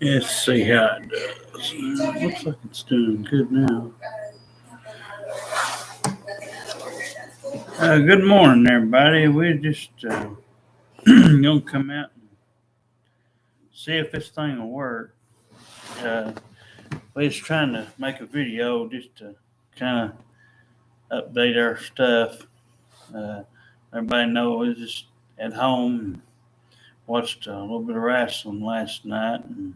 Let's see how it does. Looks like it's doing good now. Good morning, everybody. We're just gonna come out and see if this thing will work. We're just trying to make a video just to kind of update our stuff. Everybody knows we're just at home and watched a little bit of wrestling last night and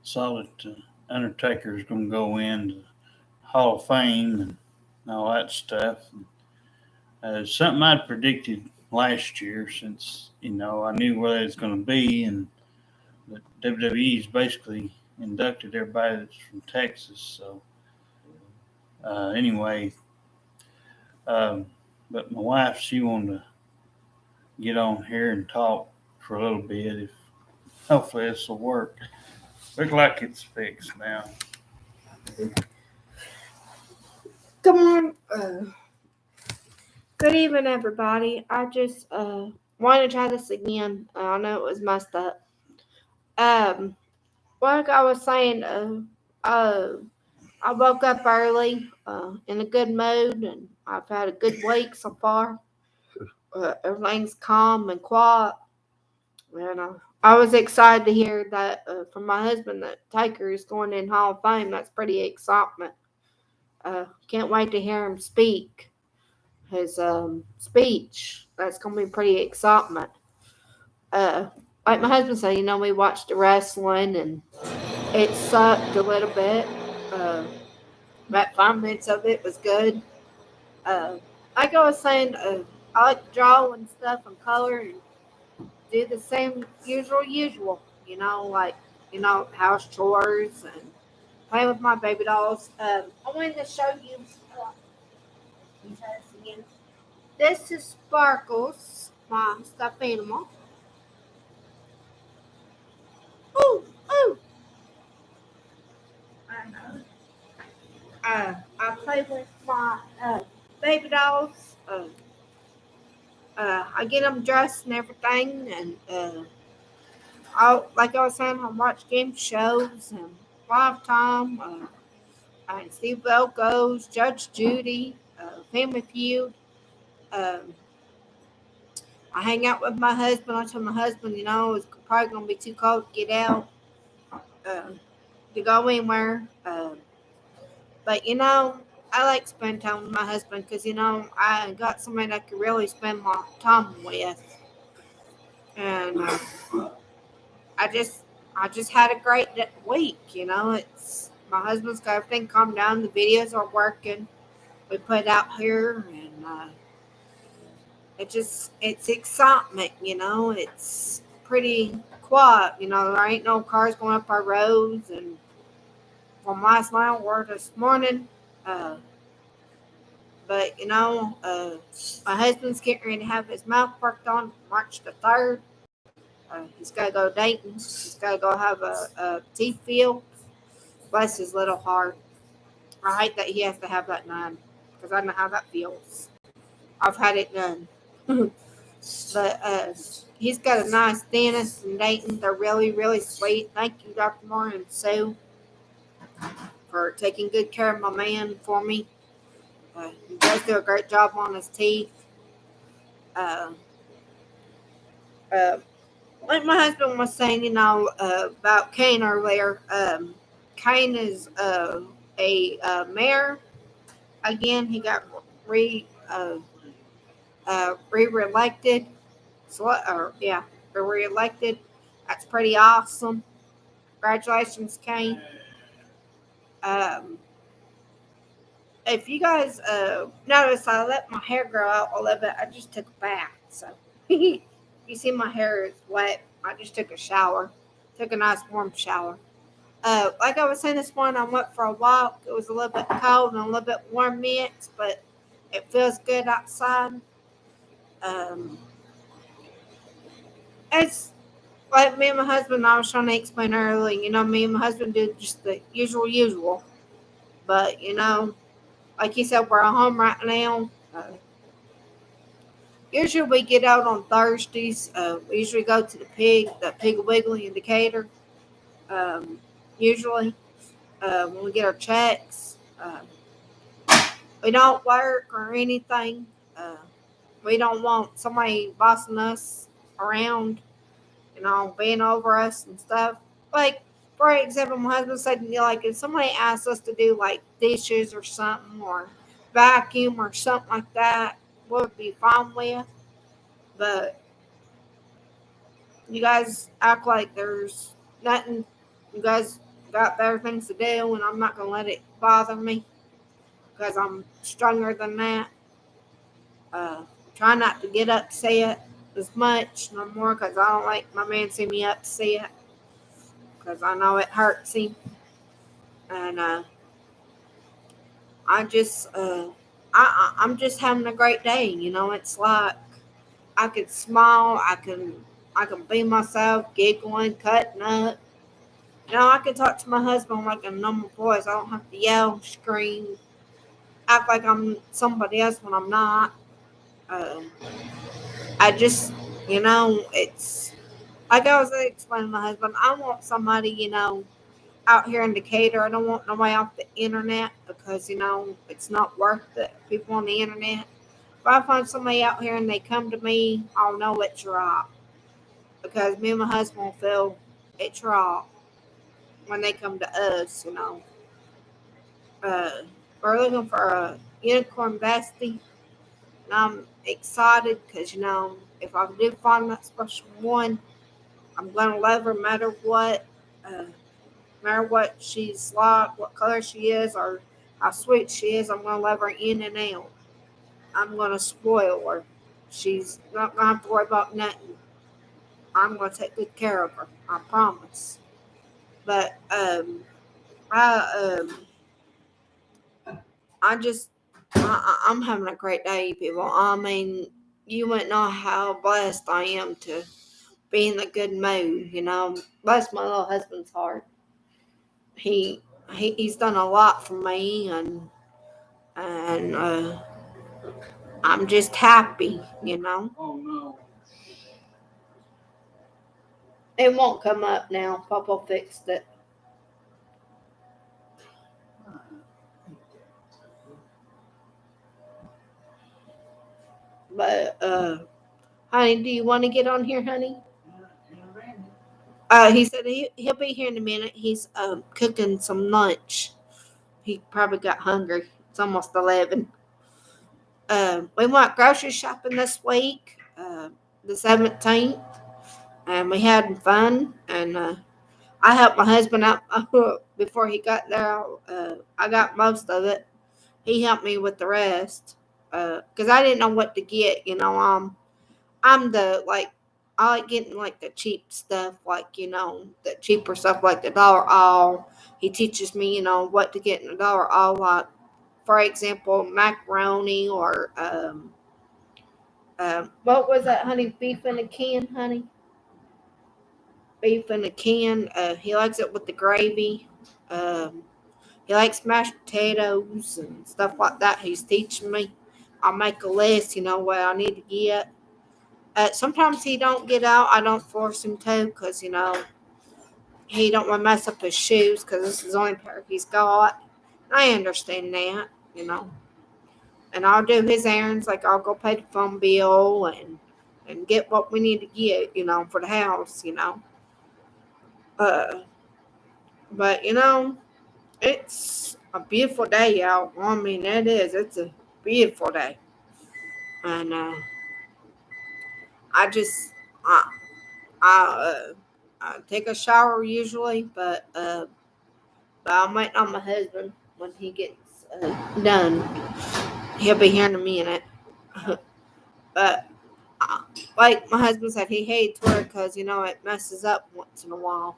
saw that Undertaker's gonna go in the Hall of Fame and all that stuff. Something I'd predicted last year since, I knew where it was going to be, and the WWE's basically inducted everybody that's from Texas. So, anyway, but my wife, she wanted to get on here and talk for a little bit. Hopefully this will work. Looks like it's fixed now. Good morning. Good evening, everybody. I just want to try this again. I know it was messed up. Like I was saying, I woke up early, in a good mood, and I've had a good week so far. Everything's calm and quiet, and I was excited to hear that from my husband that Taker is going in Hall of Fame. That's pretty excitement. Can't wait to hear him speak. His speech. That's gonna be pretty excitement. Like my husband said, we watched the wrestling and it sucked a little bit. About 5 minutes of it was good. Like I was saying, I like to draw and stuff and color and do the same usual. House chores and play with my baby dolls. I wanted to show you. Again. This is Sparkles, my stuffed animal. Ooh. I play with my baby dolls. I get them dressed and everything, and like I was saying, I watch game shows and Lifetime, and Steve Belko's, Judge Judy, Family Feud. I hang out with my husband. I tell my husband, it's probably going to be too cold to get out, to go anywhere. But, I like spending time with my husband because, I got somebody that I could really spend my time with. And I just had a great week, It's my husband's got everything calmed down. The videos are working. We put out here, and it's excitement, It's pretty quiet, there ain't no cars going up our roads. And from last night or this morning, but my husband's getting ready to have his mouth worked on March the 3rd. He's got to go to Dayton. He's got to go have a teeth filled. Bless his little heart. I hate that he has to have that done because I know how that feels. I've had it done. But he's got a nice dentist in Dayton. They're really, really sweet. Thank you, Dr. Moore and Sue, for taking good care of my man for me. He does do a great job on his teeth. Like my husband was saying, about Kane earlier. Kane is a mayor. Again, he got re-elected. Re-elected. That's pretty awesome. Congratulations, Kane. If you guys notice, I let my hair grow out a little bit. I just took a bath, so you see my hair is wet. I just took a shower. Took a nice warm shower. Like I was saying this morning, I went for a walk. It was a little bit cold and a little bit warm mix, but it feels good outside. It's like me and my husband, I was trying to explain earlier, me and my husband do just the usual. But, like you said, we're at home right now. Usually we get out on Thursdays. We usually go to the Pig Wiggly in Decatur. Um, usually when we get our checks, we don't work or anything. Uh, we don't want somebody bossing us around, being over us and stuff. Like, for example, my husband said, like, if somebody asks us to do, like, dishes or something, or vacuum or something like that, we'll be fine with. But you guys act like there's nothing. You guys got better things to do, and I'm not going to let it bother me because I'm stronger than that. Uh, Try not to get upset as much no more because I don't like my man see me upset because I know it hurts him. And I just, I'm just having a great day. It's like I can smile, I can be myself, giggling, cutting up. I can talk to my husband like a normal voice. I don't have to yell, scream, act like I'm somebody else when I'm not. Um, I just, it's like I was explaining to my husband. I want somebody, out here in Decatur. I don't want nobody off the internet because it's not worth it. People on the internet. If I find somebody out here and they come to me, I'll know it's right because me and my husband will feel it's right when they come to us. Uh, we're looking for a unicorn bestie, and I'm excited because if I do find that special one, I'm gonna love her no matter what. No matter what she's like, what color she is, or how sweet she is, I'm gonna love her in and out. I'm gonna spoil her. She's not gonna have to worry about nothing. I'm gonna take good care of her. I promise. But I I just I'm having a great day, people. I mean, you wouldn't know how blessed I am to be in a good mood. Bless my little husband's heart. He, he's done a lot for me, and I'm just happy. Oh no. It won't come up now. Papa fixed it. But honey, do you want to get on here, honey? He said he'll be here in a minute. He's cooking some lunch. He probably got hungry. It's almost 11. We went grocery shopping this week, the 17th, and we had fun. And I helped my husband out before he got there. I got most of it. He helped me with the rest because I didn't know what to get. I'm the like I like getting like the cheap stuff, like the cheaper stuff, like the dollar all. He teaches me, what to get in the dollar all, like for example, macaroni or what was that, honey? Beef in a can, honey. Beef in a can. He likes it with the gravy. Um, he likes mashed potatoes and stuff like that. He's teaching me. I'll make a list, what I need to get. Sometimes he don't get out. I don't force him to because he don't want to mess up his shoes because this is the only pair he's got. I understand that, and I'll do his errands. Like I'll go pay the phone bill and get what we need to get, for the house. Uh, but it's a beautiful day out. I mean, it is. It's a beautiful day, and I just I I take a shower usually, but I'm waiting on my husband when he gets done. He'll be here in a minute. But uh, like my husband said, he hates work because it messes up once in a while.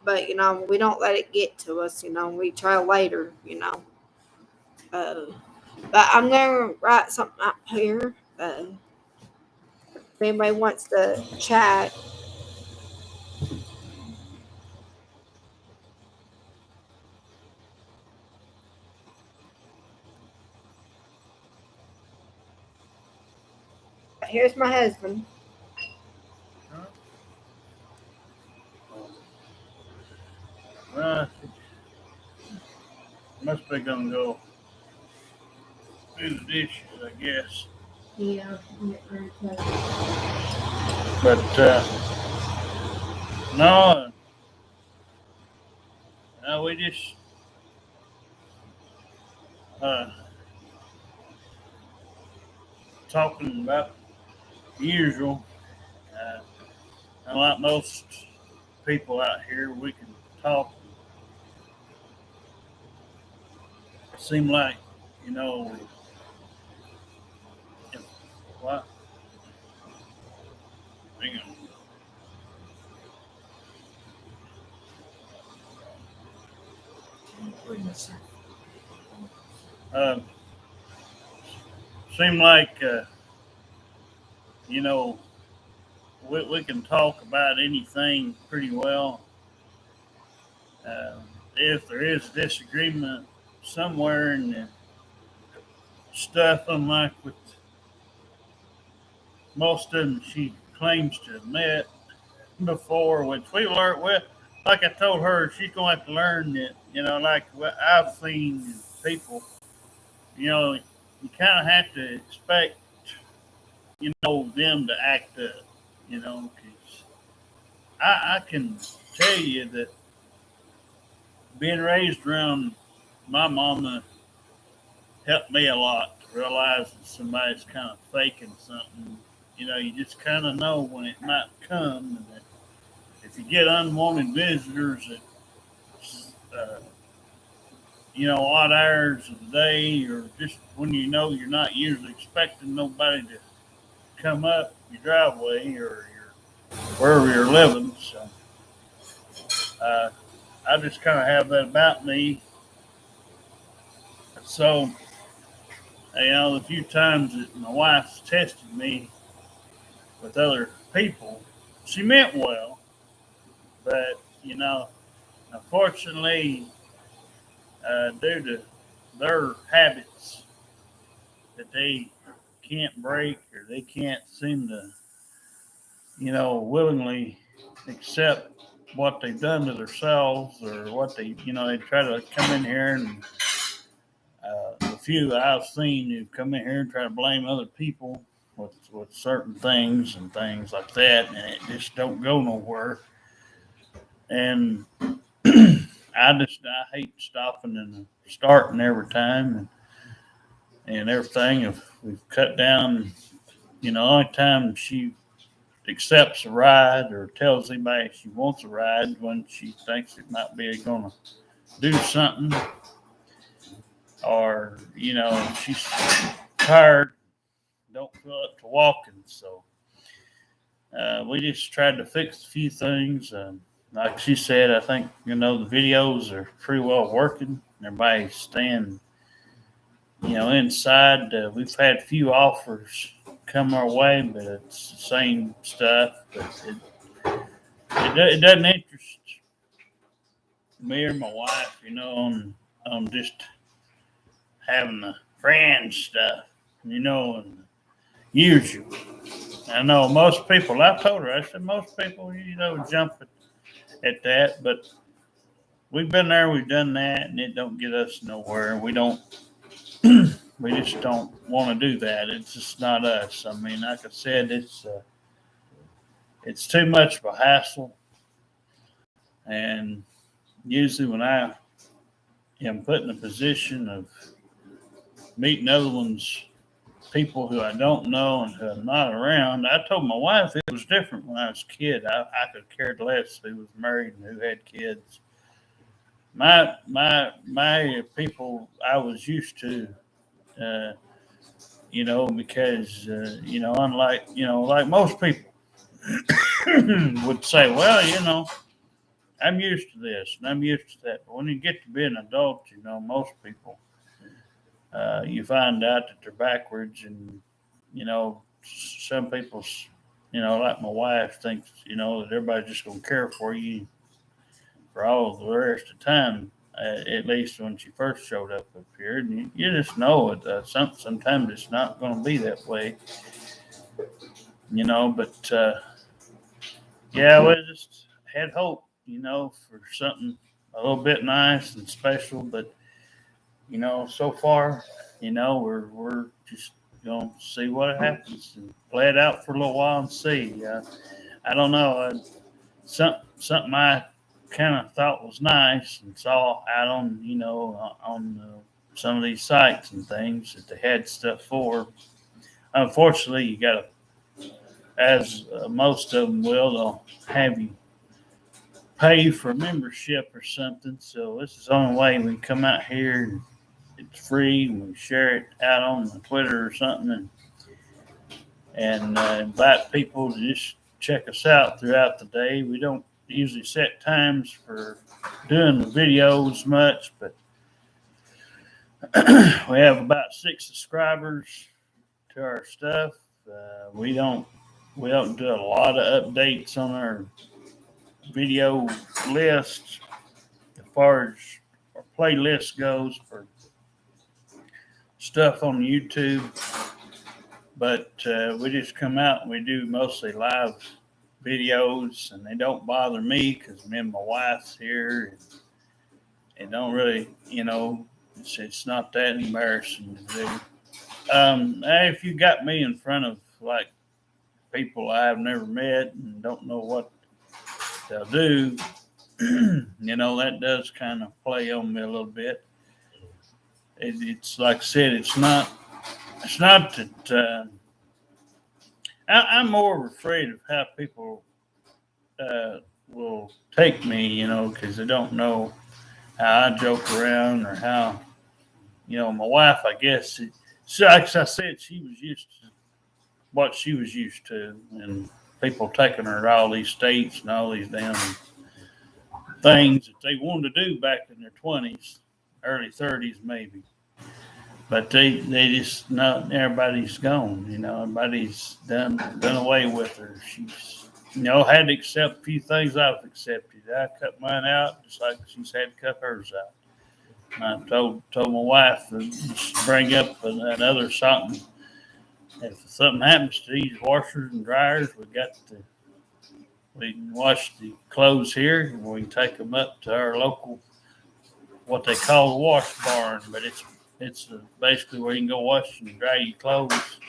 But we don't let it get to us. We try later. Uh, but I'm gonna write something up here. If anybody wants to chat, Here's my husband. Well, must be gonna go do the dishes, I guess. Yeah. But no, we just uh, talking about the usual. Uh, Unlike most people out here, we can talk. Seem like, you know, if, what? Hang on. Seem like, you know, we can talk about anything pretty well. Uh, if there is a disagreement somewhere in the stuff, unlike with most of them she claims to have met before, which we learned with. Like I told her, she's going to have to learn that, like what I've seen people, you kind of have to expect, them to act up, because I can tell you that being raised around my mama helped me a lot to realize that somebody's kind of faking something. You just kind of know when it might come, and that if you get unwanted visitors at, odd hours of the day, or just when you're not usually expecting nobody to come up your driveway or wherever you're living. So uh, I just kind of have that about me. So, the few times that my wife's tested me with other people, she meant well, but, unfortunately, due to their habits that they can't break, or they can't seem to, willingly accept what they've done to themselves, or what they try to come in here and the few I've seen who come in here and try to blame other people with certain things and things like that, and it just don't go nowhere. And I hate stopping and starting every time, and everything. If we've cut down, only time she accepts a ride or tells anybody she wants a ride when she thinks it might be going to do something, or she's tired, don't feel up to walking. So we just tried to fix a few things. Like she said, I think the videos are pretty well working. Everybody's staying inside. We've had a few offers come our way, but it's the same stuff. But it doesn't interest me or my wife, on just having the friend stuff, and usual. I know most people. I told her. I said most people, jump at that, but we've been there, we've done that, and it don't get us nowhere. We don't. We just don't want to do that. It's just not us. I mean, like I said, it's too much of a hassle. And usually, when I am put in a position of meeting other ones, people who I don't know and who I'm not around, I told my wife it was different when I was a kid. I could care less who was married and who had kids. My people I was used to, uh, because unlike like most people would say, well, I'm used to this and I'm used to that. But when you get to be an adult, most people, you find out that they're backwards, and some people, like my wife, thinks that everybody's just gonna care for you for all the rest of the time. At least when she first showed up here, and you just know it. Sometimes it's not going to be that way. But yeah, we just had hope, for something a little bit nice and special. But so far, we're just gonna see what happens and play it out for a little while and see. I don't know. Something I kind of thought was nice and saw out on some of these sites and things that they had stuff for. Unfortunately, you got to, as most of them will, they'll have you pay for membership or something. So this is the only way we can come out here and it's free and we share it out on the Twitter or something and invite people to just check us out throughout the day. We don't usually set times for doing the videos much, but we have about 6 subscribers to our stuff. We don't do a lot of updates on our video list as far as our playlist goes for stuff on YouTube, but we just come out and we do mostly live videos, and they don't bother me because me and my wife's here, and it don't really, it's not that embarrassing to do. If you got me in front of like people I've never met and don't know what they'll do, that does kind of play on me a little bit. It's like I said, it's not that I'm more afraid of how people will take me, because they don't know how I joke around or how, my wife, I guess, like I said, she was used to what she was used to, and people taking her to all these states and all these damn things that they wanted to do back in their 20s, early 30s maybe. But they just not everybody's gone, everybody's done away with her. She's had to accept a few things I've accepted. I cut mine out just like she's had to cut hers out. And I told my wife to just bring up another something. If something happens to these washers and dryers, we can wash the clothes here, and we can take them up to our local, what they call the wash barn, but it's basically where you can go wash and dry your clothes.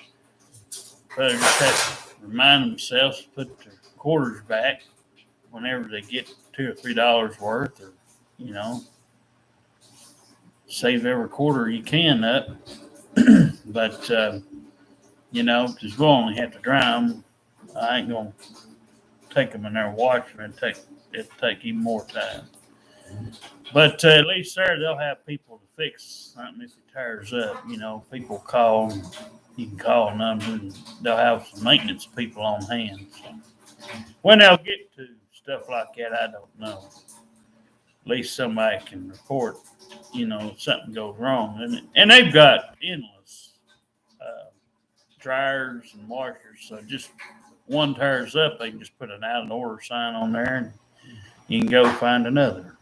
But they just have to remind themselves to put their quarters back whenever they get $2 or $3 worth, or save every quarter you can up. But because we'll only have to dry them, I ain't gonna take them in there and wash them. It'll take even more time. But at least there they'll have people to fix something if it tears up. People call. You can call a number, and they'll have some maintenance people on hand. So when they'll get to stuff like that, I don't know. At least somebody can report, something goes wrong, and they've got endless dryers and washers. So just one tears up, they can just put an out of order sign on there, and you can go find another.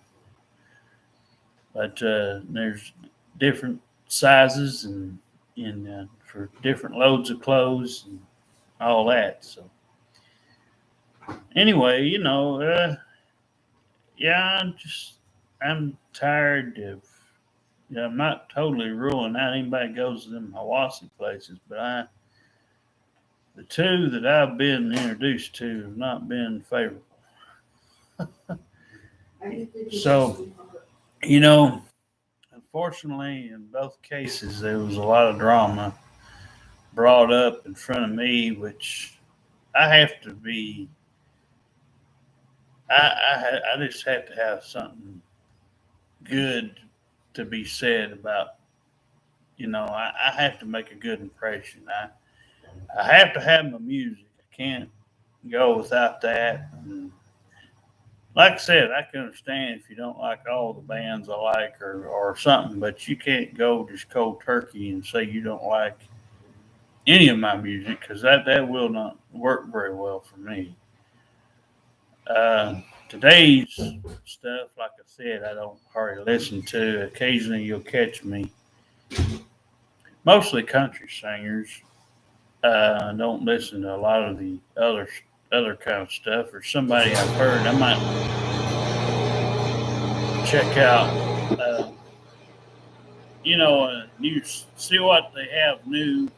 But there's different sizes and for different loads of clothes and all that. So anyway, yeah, I'm tired of. I'm not totally ruling out anybody goes to them Hawassi places, but the two that I've been introduced to have not been favorable. So, unfortunately, in both cases, there was a lot of drama brought up in front of me, which I have to be. I just have to have something good to be said about. I have to make a good impression. I have to have my music. I can't go without that. And like I said, I can understand if you don't like all the bands I like or something, but you can't go just cold turkey and say you don't like any of my music, because that will not work very well for me. Today's stuff, like I said, I don't hardly listen to. Occasionally you'll catch me, mostly country singers, I don't listen to a lot of the other kind of stuff, or somebody I've heard. I might check out, you see what they have new.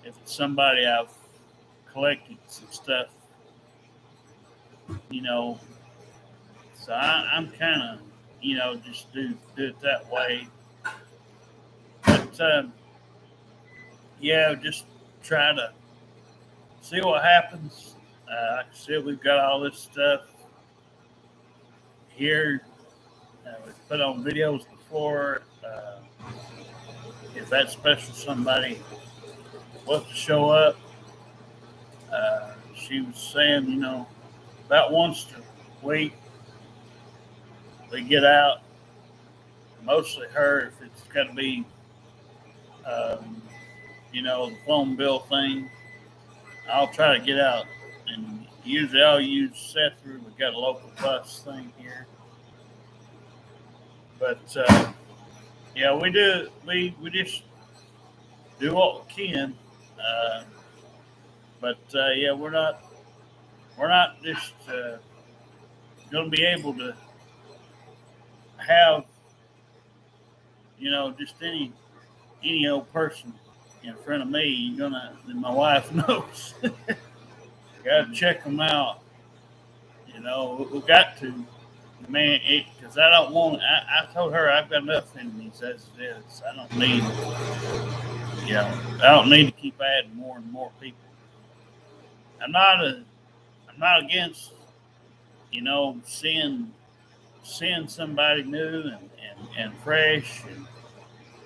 If it's somebody I've collected some stuff, you know, so I'm kind of, just do it that way. But yeah, just try to see what happens. Like I said, we've got all this stuff here. We've put on videos before. If that special somebody was to show up, she was saying, about once a week we get out. Mostly her, if it's got to be, um, the phone bill thing. I'll try to get out, and usually I'll use Sethru. We've got a local bus thing here, but yeah, we do. We just do what we can, uh, but yeah, we're not just going to be able to have just any old person in front of me. My wife knows. Got to check them out. We got to, man, because I don't want. I told her I've got enough enemies as it is. I don't need to keep adding more and more people. I'm not against, seeing somebody new and fresh, and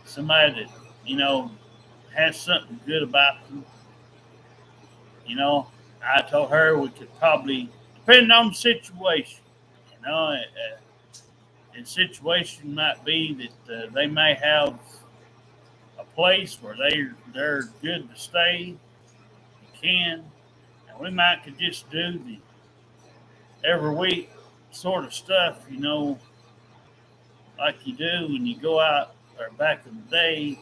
somebody that has something good about them. I told her we could probably, depending on the situation, you know, the situation might be that they may have a place where they're good to stay, can, and we might could just do the every week sort of stuff, like you do when you go out, or back in the day,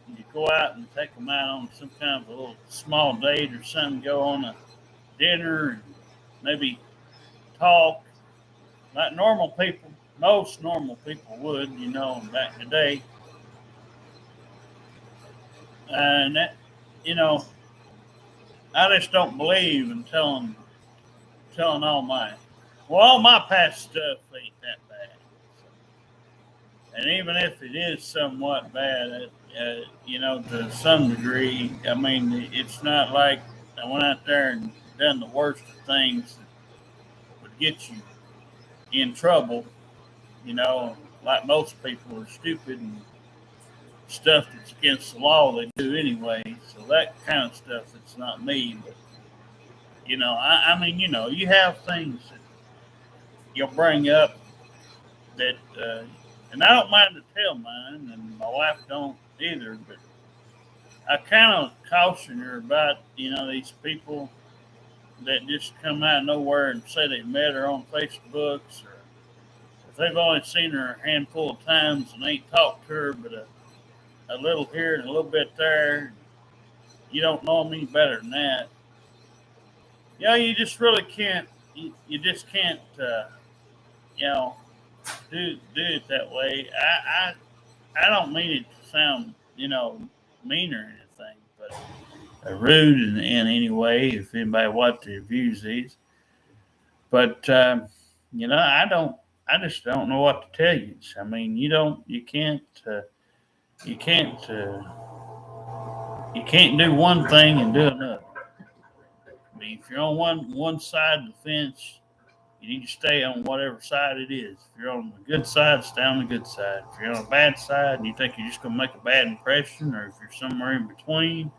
you go out and take them out on some kind of a little small date or something, go on a dinner and maybe talk like normal people, most normal people would, back in the day. And that, you know, I just don't believe in telling all my past stuff ain't that bad. And even if it is somewhat bad, to some degree, I mean, it's not like I went out there and done the worst of things that would get you in trouble, like most people are stupid and stuff that's against the law they do anyway. So that kind of stuff, it's not me. But, I mean, you have things that you'll bring up that, and I don't mind to tell mine, and my wife don't either, but I kind of caution her about, these people that just come out of nowhere and say they met her on Facebooks, or if they've only seen her a handful of times and ain't talked to her but a little here and a little bit there, you don't know them any better than that. You just really can't, you just can't, you know, do it that way. I don't mean it to sound, mean or anything, but rude in any way. If anybody watches the reviews these, but I just don't know what to tell you. I mean, you can't, you can't do one thing and do another. I mean, if you're on one side of the fence, you need to stay on whatever side it is. If you're on the good side, stay on the good side. If you're on a bad side and you think you're just going to make a bad impression, or if you're somewhere in between,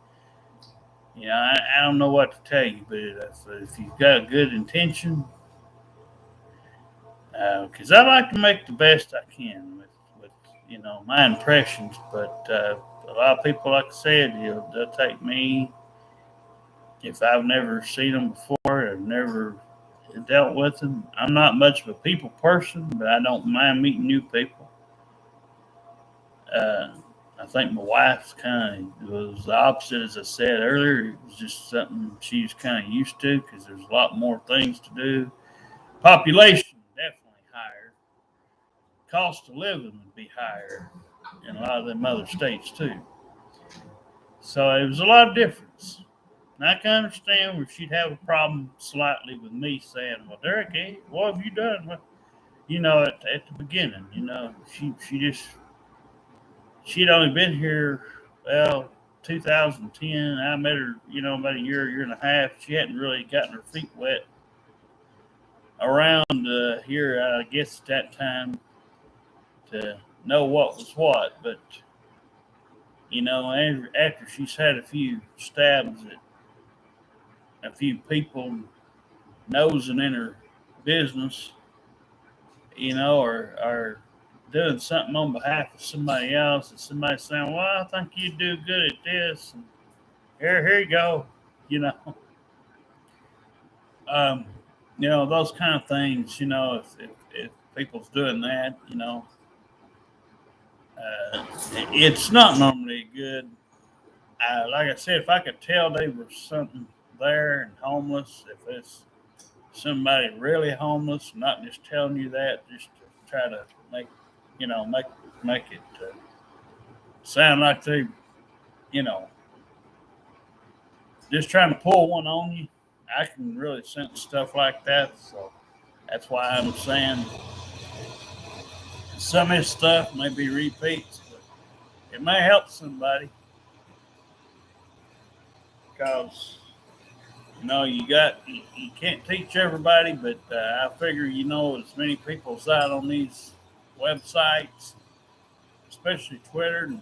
I don't know what to tell you. But if you've got a good intention, because I like to make the best I can with my impressions. But a lot of people, like I said, they'll take me if I've never seen them before. I've never dealt with them. I'm not much of a people person, but I don't mind meeting new people. Uh, I think my wife's kind of was the opposite, as I said earlier. It was just something she's kind of used to because there's a lot more things to do. Population definitely higher. Cost of living would be higher in a lot of them other states too. So it was a lot of difference. And I can understand where she'd have a problem slightly with me saying, "Well, Derek, hey, what have you done?" Well, at the beginning, she'd only been here, well, 2010. I met her, about a year and a half. She hadn't really gotten her feet wet around here, I guess, at that time to know what was what. But, after she's had a few stabs at a few people nosing in her business, or doing something on behalf of somebody else, and somebody saying, "Well, I think you do good at this," and here you go, you know, um, those kind of things. If people's doing that, it's not normally good. Like I said, if I could tell they were something there and homeless, if it's somebody really homeless, not just telling you that, just to try to make, you know, make make it sound like they, you know, just trying to pull one on you. I can really sense stuff like that, so that's why I'm saying some of this stuff may be repeats, but it may help somebody because you can't teach everybody, but I figure as many people's out on these websites, especially Twitter and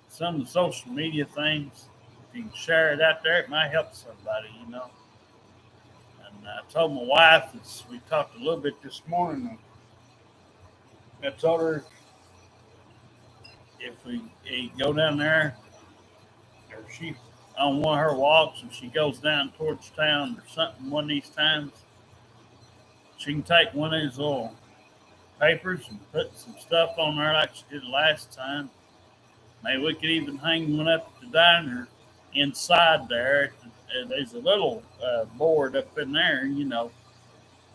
some of the social media things. If you can share it out there, it might help somebody. And I told my wife, as we talked a little bit this morning, I told her if we go down there, or she on one of her walks and she goes down towards town or something one of these times, she can take one of these little papers and put some stuff on there like she did last time. Maybe we could even hang one up at the diner inside there. There's a little board up in there,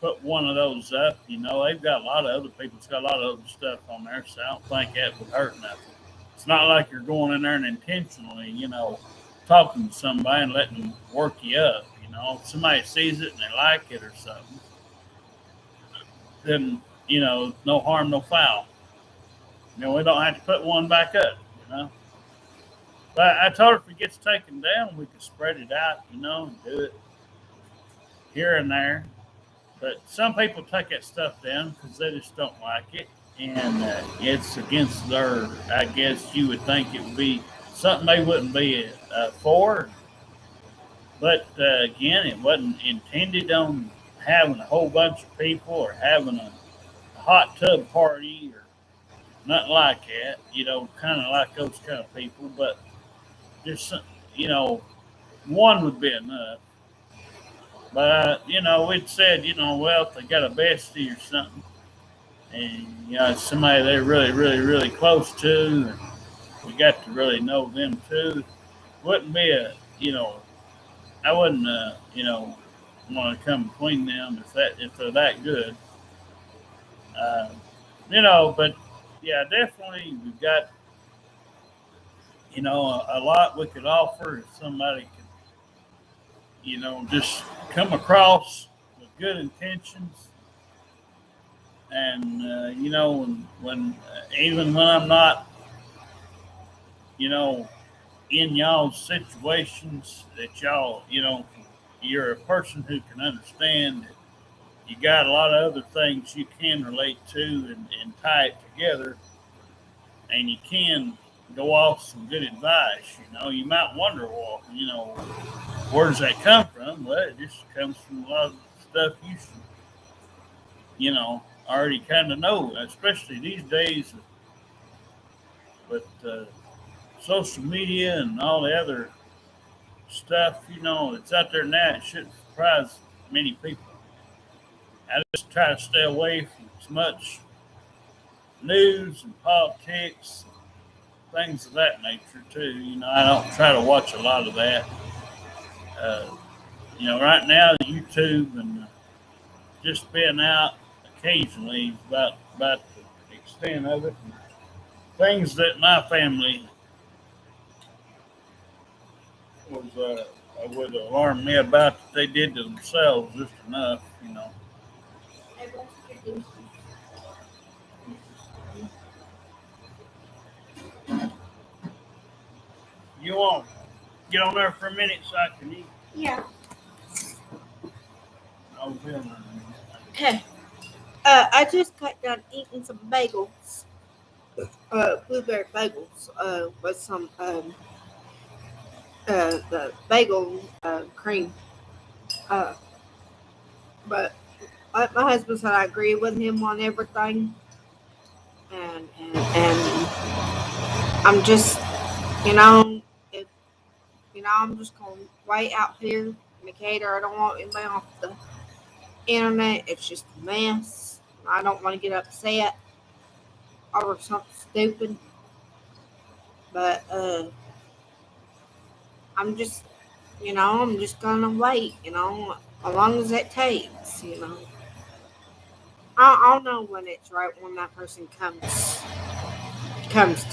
put one of those up. They've got a lot of other people's got a lot of other stuff on there, so I don't think that would hurt nothing. It's not like you're going in there and intentionally, talking to somebody and letting them work you up. If somebody sees it and they like it or something, then, no harm, no foul. We don't have to put one back up, you know. But I told her if it gets taken down, we could spread it out, and do it here and there. But some people take that stuff down because they just don't like it. And it's against their, I guess you would think it would be something they wouldn't be for. But again, it wasn't intended on having a whole bunch of people or having a hot tub party or nothing like that, kind of like those kind of people. But just, one would be enough. But, we'd said, well, if they got a bestie or something, and, it's somebody they're really, really, really close to, and we got to really know them too, wouldn't be I wouldn't, want to come between them if they're that good. Uh, but yeah, definitely we've got, a lot we could offer if somebody could, just come across with good intentions. And, even when I'm not, you know, in y'all's situations that y'all, you're a person who can understand that you got a lot of other things you can relate to and tie it together, and you can go off some good advice. You might wonder, well, where does that come from? Well, it just comes from a lot of stuff you should, already kind of know, especially these days with social media and all the other stuff, that's out there now. It shouldn't surprise many people. I just try to stay away from as much news and politics, things of that nature too. I don't try to watch a lot of that. Uh, right now YouTube and just being out occasionally is about the extent of it. Things that my family was would alarm me about that they did to themselves just enough. You want to get on there for a minute so I can eat? Yeah. I'll be on there. Okay. I just got done eating some bagels. Blueberry bagels. With some the bagel cream. Uh, but like my husband said, I agree with him on everything. And I'm just, if I'm just gonna wait out here in Decatur. I don't want anybody off the internet. It's just a mess. I don't want to get upset over something stupid. But I'm just, I'm just gonna wait. As long as it takes. I'll know when it's right when that person comes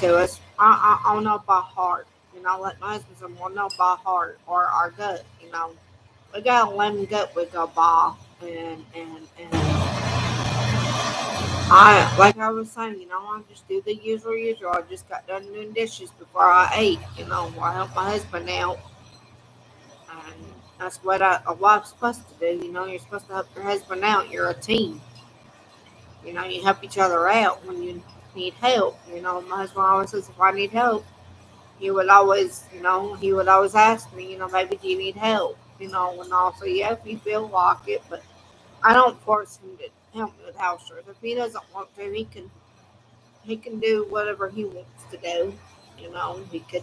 to us. I'll know by heart. Let my husband say, "We'll know by heart or our gut." We got a lemon gut we go by, and like I was saying, I just do the usual. I just got done doing dishes before I ate. I help my husband out, and that's what a wife's supposed to do. You're supposed to help your husband out. You're a team. You help each other out when you need help. My husband always says, if I need help, he would always ask me, baby, do you need help? And I'll say, yeah, if you feel like it, but I don't force him to help me with house chores. If he doesn't want to, he can do whatever he wants to do. He could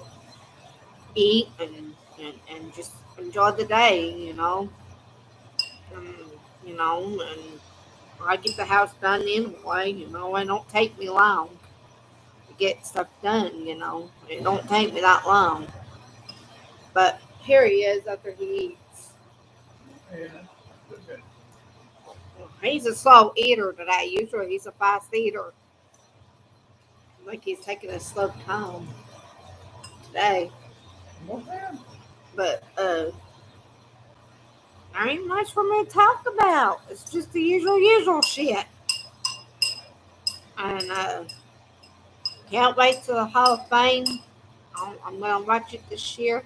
eat and just enjoy the day. And, and I get the house done anyway. It don't take me long to get stuff done. It don't take me that long. But here he is after he eats. Yeah. Okay. He's a slow eater today. Usually he's a fast eater. Like he's taking a slow time today. Okay. But there ain't much for me to talk about. It's just the usual shit. And can't wait till the Hall of Fame. I'm gonna watch it this year.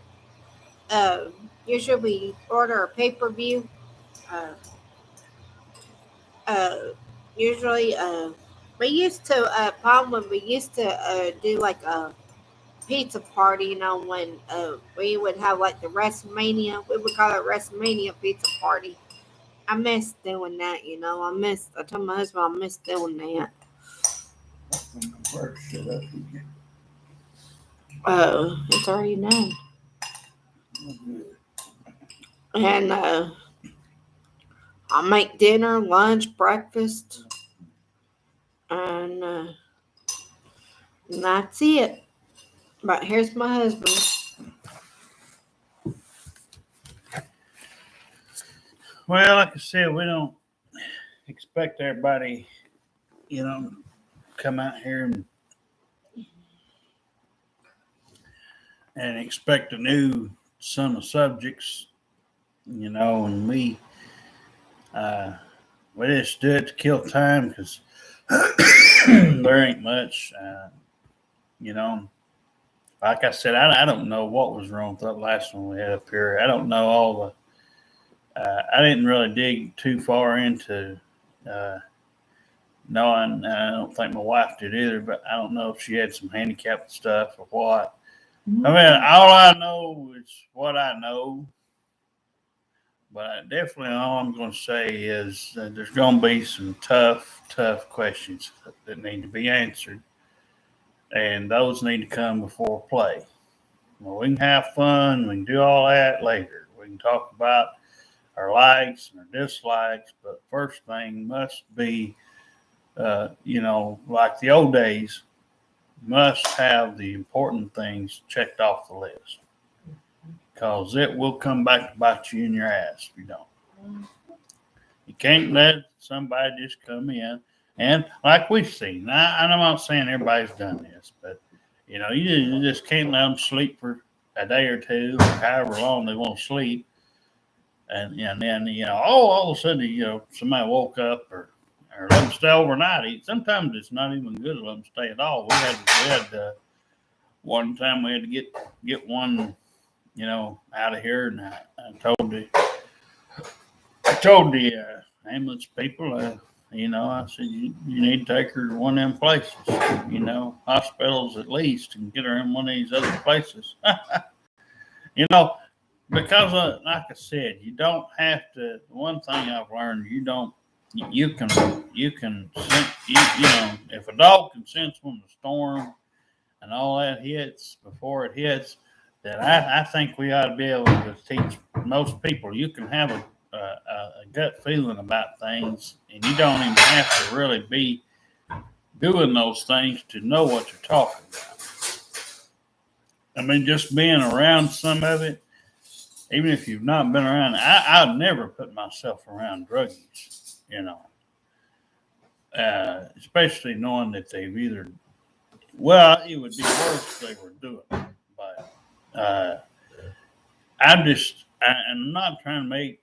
Uh, Usually we order a pay-per-view. Uh, uh, Usually we used to Palm when we used to do like a pizza party. When we would have like the WrestleMania. We would call it WrestleMania pizza party. I miss doing that. I told my husband I miss doing that. It's already done. And I make dinner, lunch, breakfast, and that's it. But here's my husband. Well, like I said, we don't expect everybody, come out here and expect a new summer subjects, and uh, we just do it to kill time because there ain't much, like I said, I don't know what was wrong with that last one we had up here. I don't know all I didn't really dig too far into knowing. I don't think my wife did either, but I don't know if she had some handicapped stuff or what. I mean, all I know is what I know, but definitely all I'm going to say is there's going to be some tough questions that need to be answered, and those need to come before play. Well, we can have fun, we can do all that later. We can talk about our likes and our dislikes, but first thing must be, like the old days, must have the important things checked off the list, because it will come back to bite you in your ass if you don't. You can't let somebody just come in and, like we've seen. I'm not saying everybody's done this, but you just can't let them sleep for a day or two, or however long they want to sleep, and then all of a sudden somebody woke up, or let them stay overnight. Sometimes it's not even good to let them stay at all. We had one time we had to get one out of here, and I told the ambulance people, I said, you need to take her to one of them places, hospitals at least, and get her in one of these other places. Because like I said, you don't have to. One thing I've learned, you can sense, if a dog can sense when the storm and all that hits before it hits, then I think we ought to be able to teach most people. You can have a gut feeling about things, and you don't even have to really be doing those things to know what you're talking about. I mean, just being around some of it, even if you've not been around, I'd never put myself around druggies, especially knowing that they've either, well, it would be worse if they were doing it, but I'm not trying to make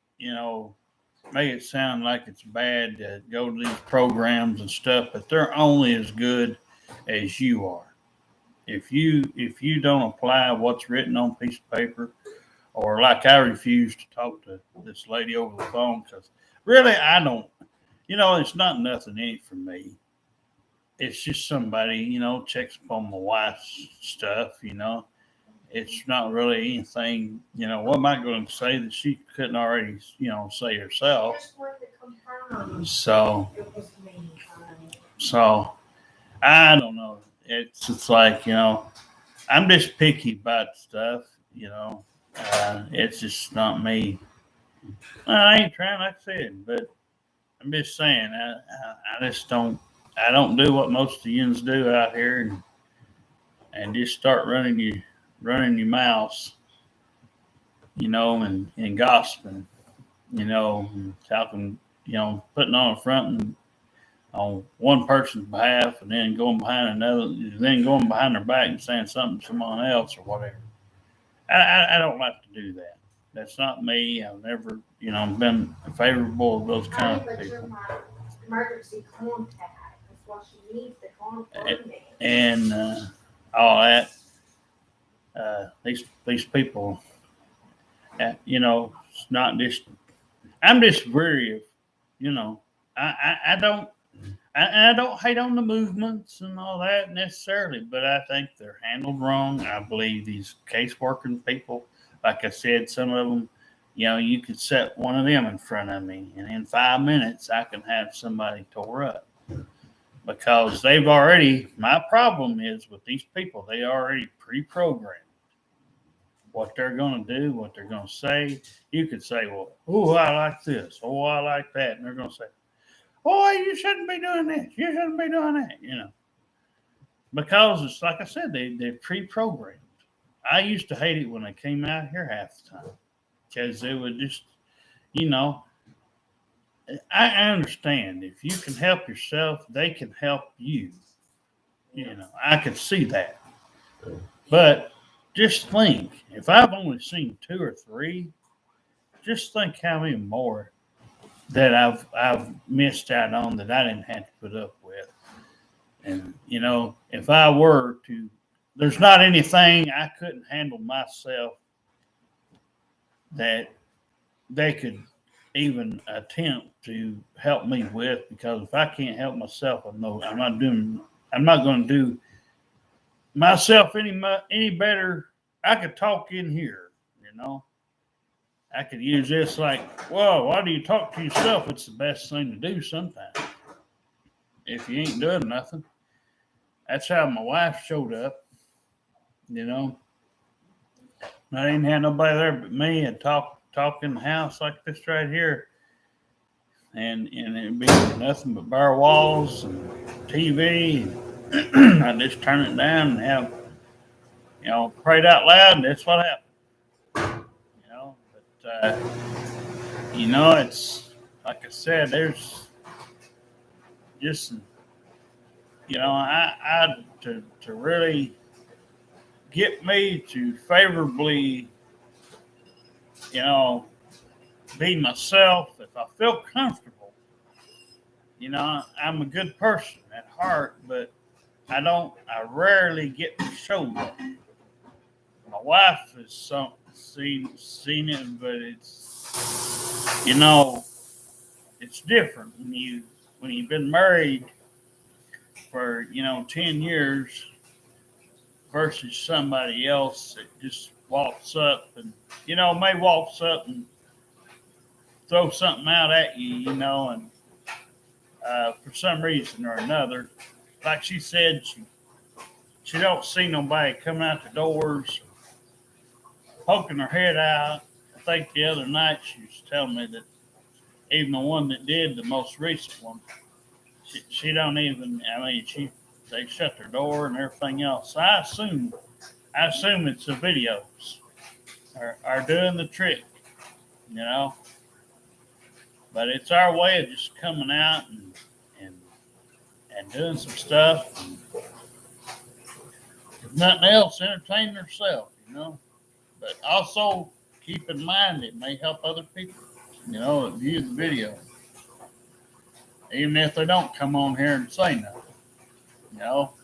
it sound like it's bad to go to these programs and stuff, but they're only as good as you are. If you don't apply what's written on a piece of paper, or like I refuse to talk to this lady over the phone, because really I don't, it's not nothing in it for me. It's just somebody, checks up on my wife's stuff, It's not really anything, what am I going to say that she couldn't already, say herself? So I don't know. It's like, I'm just picky about stuff, it's just not me. I ain't trying, like I said, but I'm just saying, I just don't, I don't do what most of the yins do out here, and just start running your mouths, and gossiping, and talking, putting on a front and on one person's behalf, and then going behind another, then going behind their back and saying something to someone else or whatever. I don't like to do that. That's not me. I've never, been favorable of those kind of people. Emergency contact. That's what she needs to contact me. And all that. These people, it's not just. I'm just wary of, I don't hate on the movements and all that necessarily, but I think they're handled wrong. I believe these caseworking people, like I said, some of them, you could set one of them in front of me, and in 5 minutes I can have somebody tore up, because my problem is with these people, they already pre-programmed what they're going to do, what they're going to say. You could say, well, oh, I like this. Oh, I like that. And they're going to say, oh, you shouldn't be doing this. You shouldn't be doing that, Because it's like I said, they're pre-programmed. I used to hate it when they came out here half the time, because they would just, I understand. If you can help yourself, they can help you. I could see that. But just think, if I've only seen 2 or 3, just think how many more that I've missed out on that I didn't have to put up with. And if I were to, there's not anything I couldn't handle myself that they could even attempt to help me with, because if I can't help myself, I'm not going to do myself any better. I could talk in here, I could use this like, whoa, why do you talk to yourself? It's the best thing to do sometimes, if you ain't doing nothing. That's how my wife showed up, I didn't have nobody there but me, and talk in the house like this right here, and it'd be nothing but bare walls and TV, I just turn it down and have, prayed out loud, and that's what happened. But it's like I said, there's just, I to really get me to favorably, you know, be myself. If I feel comfortable, I'm a good person at heart, but I rarely get to show that. My wife has seen it, but it's different when you've been married for 10 years versus somebody else that just walks up and may walks up and throw something out at you, and for some reason or another, like she said, she don't see nobody coming out the doors, poking her head out. I think the other night she was telling me that even the one that did, the most recent one, she don't even. I mean, they shut their door and everything else. So I assume it's the videos are doing the trick, you know. But it's our way of just coming out and and doing some stuff. And if nothing else, entertaining herself, But also keep in mind it may help other people, that view the video, even if they don't come on here and say nothing. You know,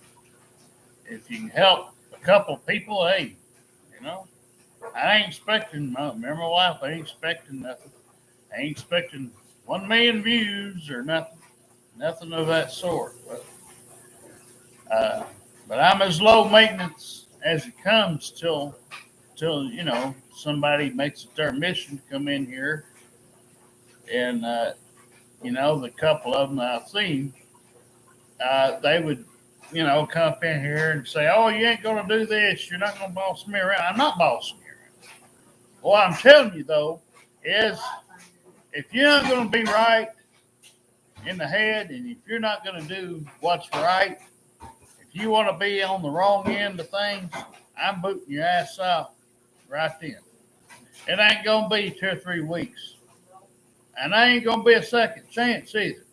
if you can help a couple people, hey, you know, I ain't expecting. Remember my wife, I ain't expecting nothing. I ain't expecting 1 million views or nothing of that sort. But I'm as low maintenance as it comes till somebody makes it their mission to come in here, and the couple of them I've seen, they would come up in here and say, "Oh, you ain't gonna do this. You're not gonna boss me around." I'm not bossing you around. What I'm telling you though is, if you're not gonna be right in the head, and if you're not gonna do what's right, if you want to be on the wrong end of things, I'm booting your ass out right then. It ain't gonna be 2 or 3 weeks, and I ain't gonna be a second chance either.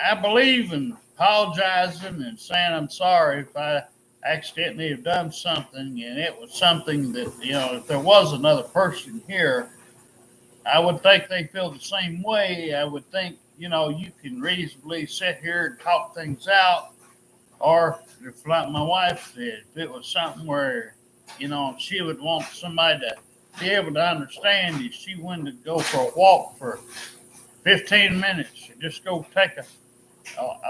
I believe in apologizing and saying I'm sorry if I accidentally have done something, and it was something that if there was another person here, I would think they feel the same way. I would think you can reasonably sit here and talk things out, or if like my wife said, if it was something where she would want somebody to be able to understand if she wanted to go for a walk for 15 minutes, just go take a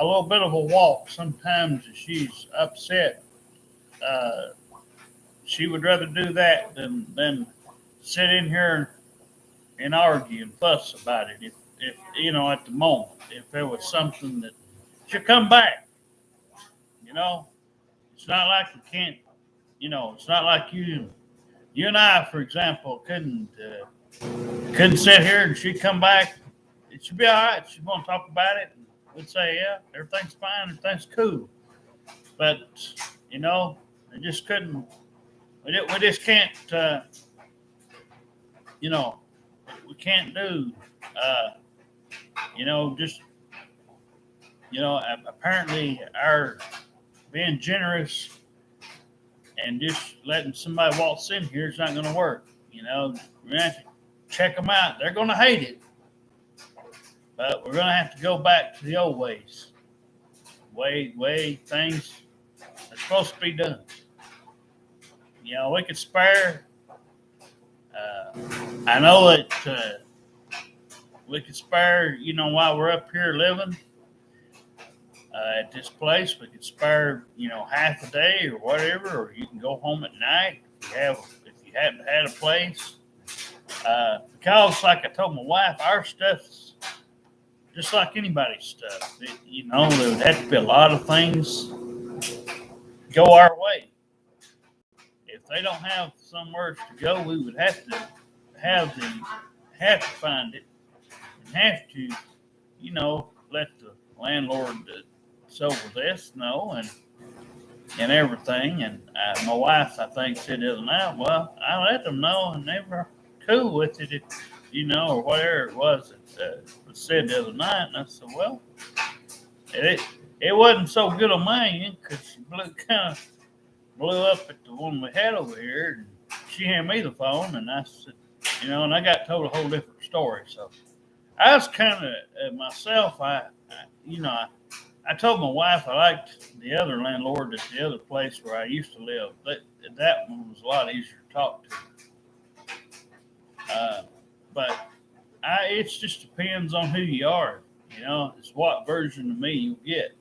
little bit of a walk. Sometimes if she's upset, she would rather do that than sit in here and argue and fuss about it. If at the moment, if there was something that she'll come back, it's not like you can't. It's not like you and I, for example, couldn't sit here and she'd come back. It should be all right. She'd want to talk about it. And we'd say, yeah, everything's fine. Everything's cool. But, we just couldn't. We just can't, we can't do, just, apparently our being generous and just letting somebody waltz in here is not going to work. We have to check them out. They're going to hate it, but we're going to have to go back to the old ways. Way things are supposed to be done. We could spare. I know that we could spare. While we're up here living at this place, we could spare. Half a day or whatever, or you can go home at night if you haven't had a place. Because, like I told my wife, our stuff's just like anybody's stuff. There would have to be a lot of things go our way. If they don't have somewhere to go, we would have to find it, and have to, let the landlord so with this, and everything. And my wife, I think, said the other night, well, I let them know, and they were cool with it, or whatever it was that was said the other night. And I said, well, it wasn't so good on my end because she kind of blew up at the one we had over here, and she handed me the phone, and I said, and I got told a whole different story. So I was kind of myself. I told my wife I liked the other landlord at the other place where I used to live. That one was a lot easier to talk to. But it just depends on who you are. It's what version of me you get.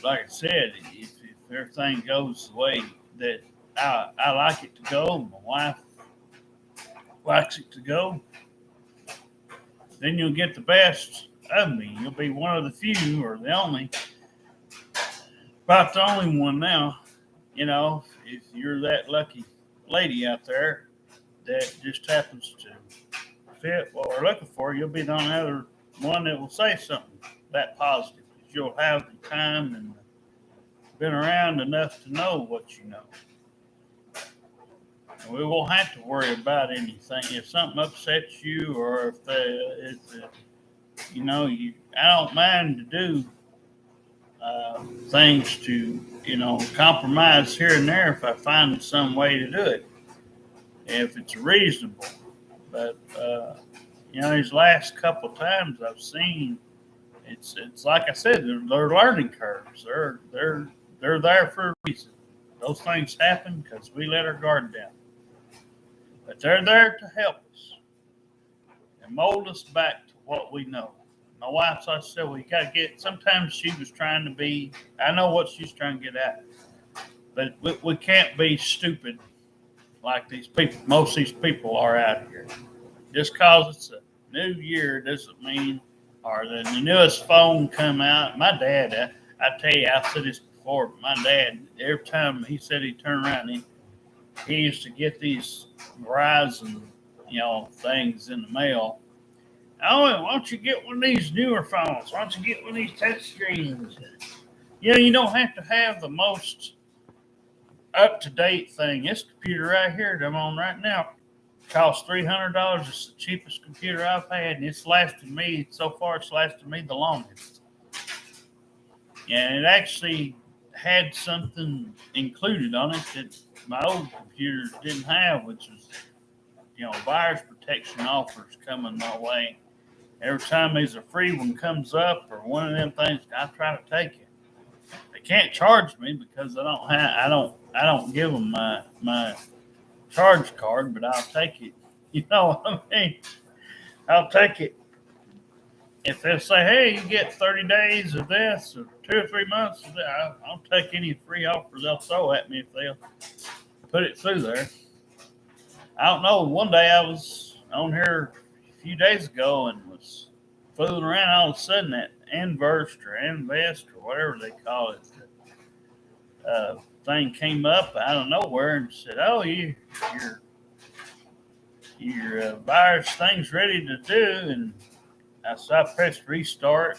Like I said, if everything goes the way that I like it to go, my wife likes it to go, then you'll get the best of me. You'll be one of the few, or the only, about the only one now. If you're that lucky lady out there that just happens to fit what we're looking for, you'll be the only other one that will say something that positive. You'll have the time and been around enough to know what you know. And we won't have to worry about anything. If something upsets you, or if I don't mind to do things to, compromise here and there if I find some way to do it, if it's reasonable. But these last couple of times I've seen, it's like I said, they're learning curves. They're there for a reason. Those things happen because we let our guard down. But they're there to help us and mold us back to what we know. My wife, I said, we got to get, sometimes she was trying to be, I know what she's trying to get at, but we can't be stupid like these people, most of these people are out here. Just because it's a new year doesn't mean, or the newest phone come out. My dad, I tell you, I've said this before, but my dad, every time he said he'd turn around, he used to get these Verizon, things in the mail. Oh, why don't you get one of these newer phones? Why don't you get one of these touch screens? You don't have to have the most up-to-date thing. This computer right here that I'm on right now costs $300. It's the cheapest computer I've had, and it's lasted me the longest. And it actually had something included on it that my old computer didn't have, which was, virus protection offers coming my way. Every time there's a free one comes up, or one of them things, I try to take it. They can't charge me because I don't give them my charge card, but I'll take it. You know what I mean? I'll take it. If they say, hey, you get 30 days of this, or 2 or 3 months of that, I'll take any free offers they'll throw at me if they'll put it through there. I don't know. One day I was on here a few days ago and was fooling around. All of a sudden, that Invest or whatever they call it, thing came up out of nowhere and said, "Oh, your virus thing's ready to do." And so I pressed restart,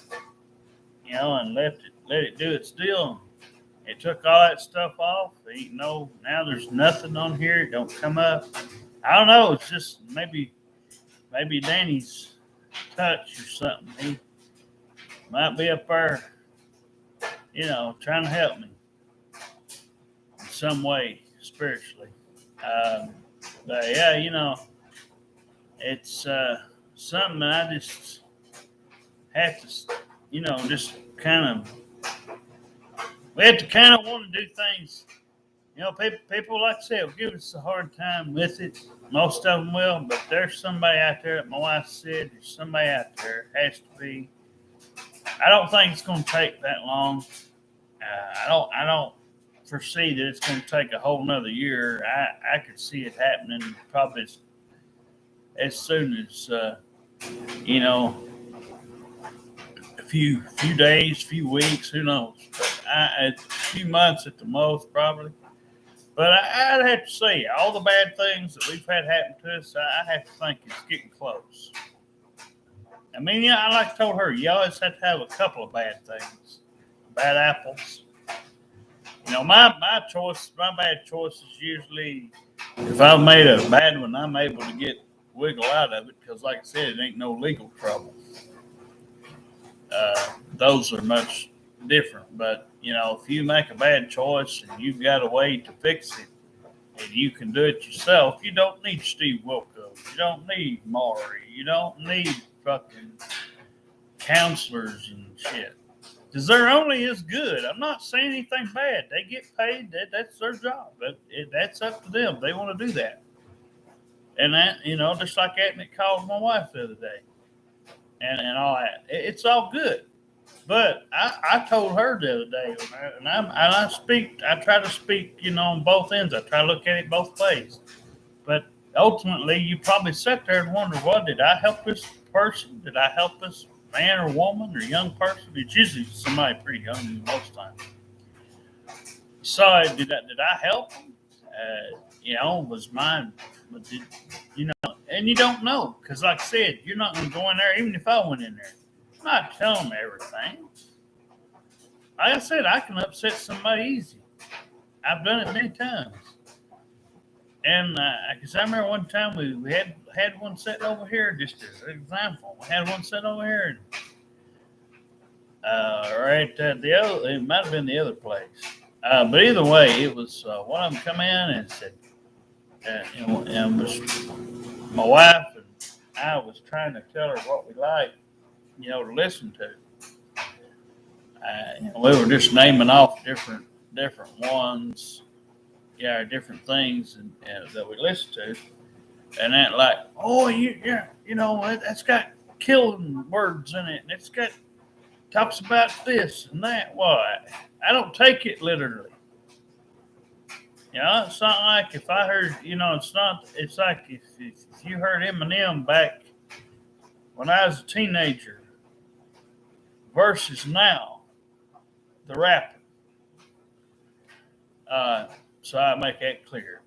and let it do its deal. It took all that stuff off. Now there's nothing on here. It don't come up. I don't know. It's just maybe Danny's touch or something. He might be up there, trying to help me in some way spiritually. But yeah, it's something that I just have to, just kind of, we have to kind of want to do things. People, like I said, will give us a hard time with it. Most of them will, but there's somebody out there, that my wife said, there's somebody out there, has to be. I don't think it's going to take that long. I don't foresee that it's going to take a whole nother year. I could see it happening probably as soon as, a few days, few weeks, who knows. But a few months at the most, probably. But I'd have to say, all the bad things that we've had happen to us, I have to think it's getting close. I mean, yeah, I like told her, you always have to have a couple of bad things, bad apples. My bad choice is usually if I've made a bad one, I'm able to get wiggle out of it because, like I said, it ain't no legal trouble. Those are much different. But if you make a bad choice and you've got a way to fix it, and you can do it yourself, you don't need Steve Wilkos. You don't need Maury. You don't need fucking counselors and shit. Because they're only as good. I'm not saying anything bad. They get paid. That's their job. That's up to them. They want to do that. And that, just like Ethnic called my wife the other day. And all that. It's all good. But I told her the other day, I try to speak, on both ends. I try to look at it both ways. But ultimately, you probably sit there and wonder, well, did I help this person? Did I help this man or woman or young person? It's usually somebody pretty young most times. So did I help them? Was mine, and you don't know. Because like I said, you're not going to go in there, even if I went in there. I'm not telling them everything. Like I said, I can upset somebody easy. I've done it many times. And because I remember one time we had one set over here, just as an example. We had one set over here, and right at the other, it might have been the other place. But either way, it was one of them come in and said, and it was my wife and I was trying to tell her what we liked, to listen to. We were just naming off different ones, different things and that we listen to, and that like, oh, that's got killing words in it, and it's got talks about this and that. Well, I don't take it literally. It's not like if I heard, it's like if you heard Eminem back when I was a teenager versus now, the rapping. So I make that clear.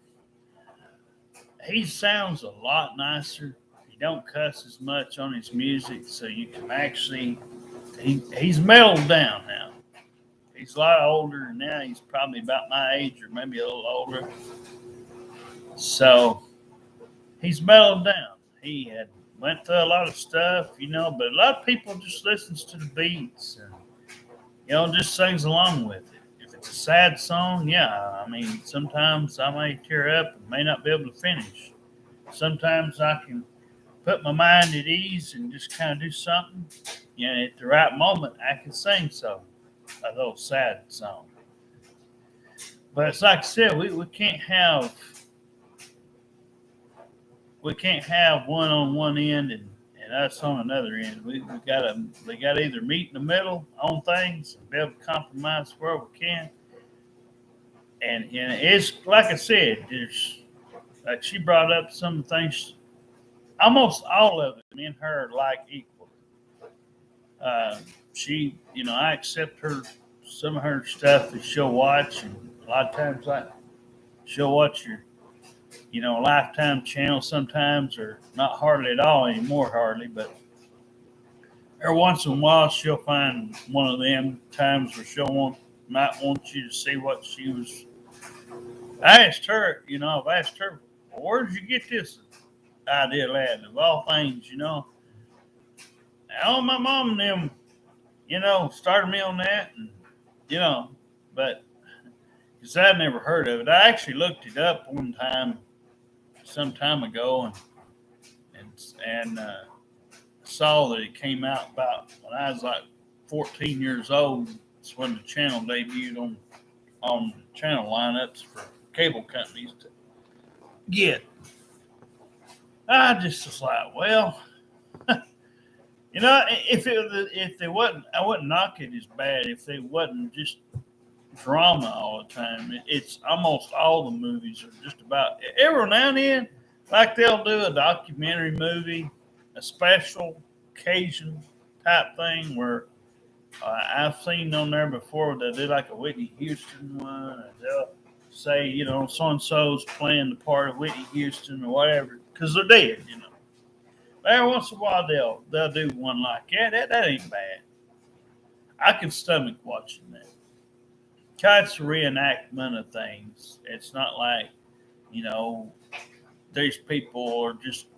He sounds a lot nicer. He don't cuss as much on his music, so you can actually, he's mellowed down now. He's a lot older, and now he's probably about my age or maybe a little older. So he's mellowed down. He had went through a lot of stuff, but a lot of people just listens to the beats and, just sings along with it. If it's a sad song, I mean, sometimes I may tear up and may not be able to finish. Sometimes I can put my mind at ease and just kind of do something. At the right moment, I can sing something. A little sad song. But it's like I said, we can't have one on one end and us on another end. We gotta either meet in the middle on things and be able to compromise where we can. And it's like I said, there's like she brought up some things. Almost all of it, me and her are like equal. She, I accept some of her stuff that she'll watch, and a lot of times, like, she'll watch your, Lifetime channel sometimes, or not hardly at all anymore, but every once in a while she'll find one of them times where might want you to see what she was. I've asked her, well, where did you get this idea, lad? Of all things, my mom and them, started me on that, and but because I'd never heard of it. I actually looked it up one time, some time ago, and saw that it came out about when I was like 14 years old. It's when the channel debuted on the channel lineups for cable companies to get. I just was like, well. If they wasn't, I wouldn't knock it as bad if they wasn't just drama all the time. It's almost all the movies are just about every now and then, like they'll do a documentary movie, a special occasion type thing where I've seen on there before they do like a Whitney Houston one. And they'll say, so and so's playing the part of Whitney Houston or whatever because they're dead, There once in a while they'll do one like that ain't bad. I can stomach watching that. It's a reenactment of things. It's not like, you know, these people are just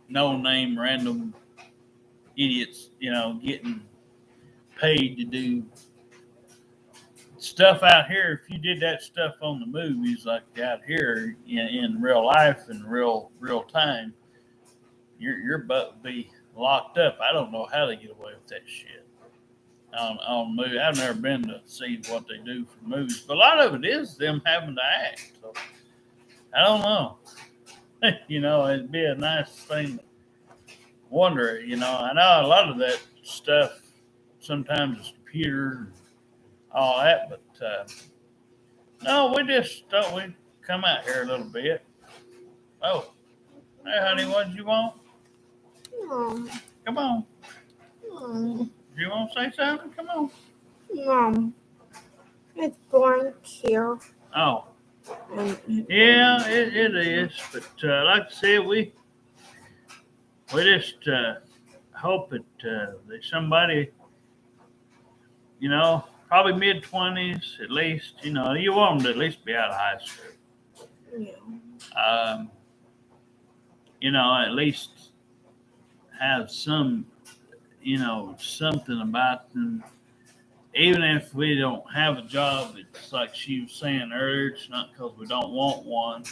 no name random idiots, getting paid to do stuff out here. If you did that stuff on the movies, like out here in real life and real time, your butt would be locked up. I don't know how they get away with that shit on movie. I've never been to see what they do for movies, but a lot of it is them having to act. So I don't know. It'd be a nice thing to wonder. I know a lot of that stuff sometimes is computer and all that, but no, we just thought we'd come out here a little bit. Oh, hey, honey, what did you want? Mom. Come on. Mom. Do you want to say something? Come on. Mom. It's blank here. Oh. Yeah, it is. But like I said, we just hope that there's somebody, probably mid-20s at least. You want them to at least be out of high school. Yeah. At least have some, something about them. Even if we don't have a job, it's like she was saying earlier, it's not because we don't want one.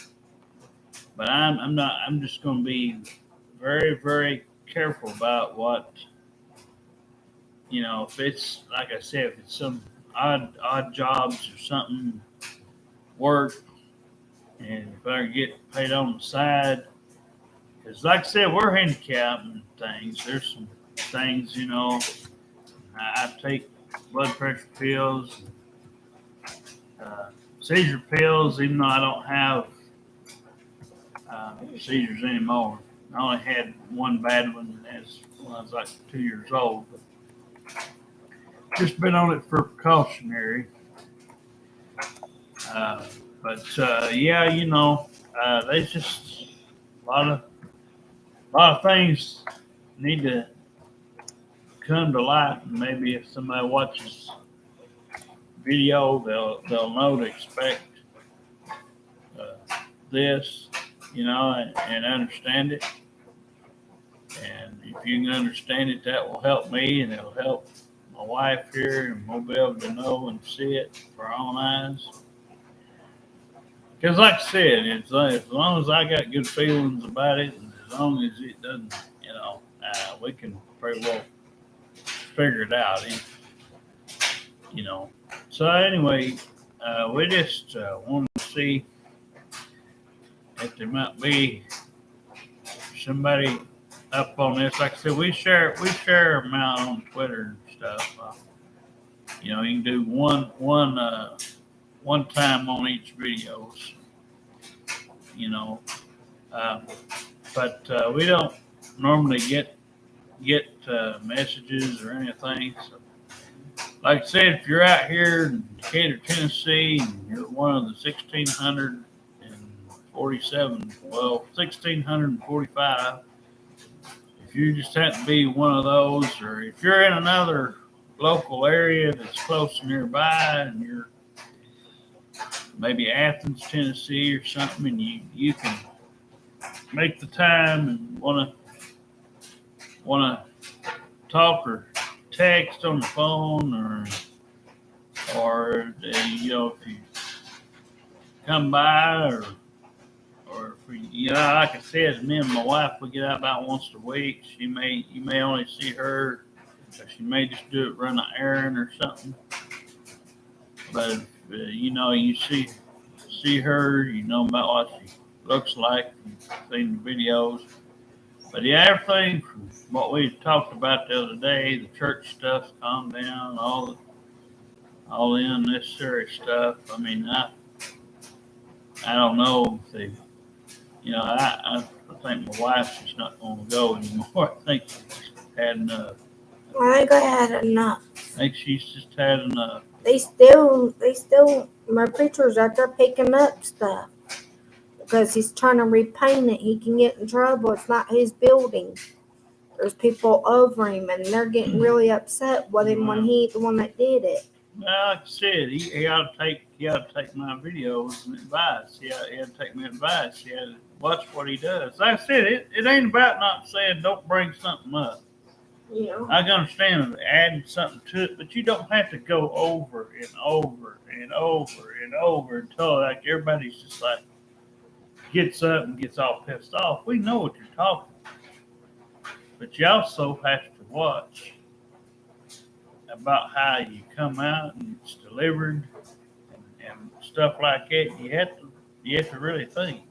But I'm just going to be very, very careful about what, if it's, like I said, if it's some odd jobs or something, work, and if I get paid on the side, because like I said, we're handicapped and things. There's some things, I take blood pressure pills, seizure pills, even though I don't have seizures anymore. I only had one bad one when I was like 2 years old. But just been on it for precautionary. There's just a lot of things need to come to light, and maybe if somebody watches video, they'll know to expect this, and understand it. And if you can understand it, that will help me, and it'll help my wife here, and we'll be able to know and see it for our own eyes. Because, like I said, it's like, as long as I got good feelings about it, and as long as it doesn't, we can pretty well figure it out. So anyway, we just wanted to see if there might be somebody up on this. Like I said, we share them out on Twitter and stuff. You can do one time on each video. But we don't normally get messages or anything. So, like I said, if you're out here in Decatur, Tennessee, and you're one of the 1,645, if you just happen to be one of those, or if you're in another local area that's close nearby, and you're maybe Athens, Tennessee, or something, and you can make the time and want to talk or text on the phone, or if you come by, or if we, like I said, me and my wife, we get out about once a week. You may only see her, or she may just do it, run an errand or something. But if, you see her, you know about what she looks like, you've seen the videos. But yeah, everything from what we talked about the other day, the church stuff, calm down, all the unnecessary stuff. I mean, I don't know if they, I think my wife's just not going to go anymore. I think she's had enough. I think I had enough. I think she's just had enough. They still, my preacher's out there picking up stuff. Because he's trying to repaint it. He can get in trouble. It's not his building. there's people over him, and they're getting really upset with him when he the one that did it. Well, like I said, he ought to take my videos and advice. He ought to take my advice. He ought to watch what he does. Like I said, it ain't about not saying don't bring something up. Yeah. I can understand adding something to it, but you don't have to go over and over and over and over until like everybody's just like gets up and gets all pissed off. We know what you're talking about, but you also have to watch about how you come out and it's delivered and stuff like that. You have to really think.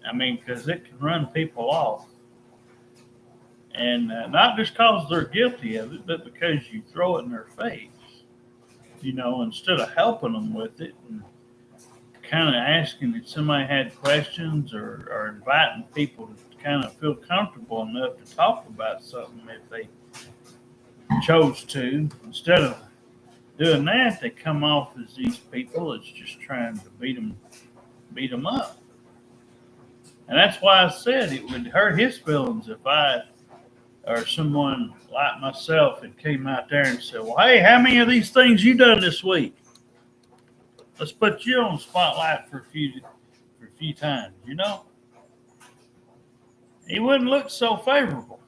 I mean, because it can run people off. And not just because they're guilty of it, but because you throw it in their face. Instead of helping them with it and kind of asking if somebody had questions or inviting people to kind of feel comfortable enough to talk about something if they chose to. Instead of doing that, they come off as these people that's just trying to beat them up. And that's why I said it would hurt his feelings if I or someone like myself had came out there and said, well, hey, how many of these things you done this week? Let's put you on the spotlight for a few times, He wouldn't look so favorable.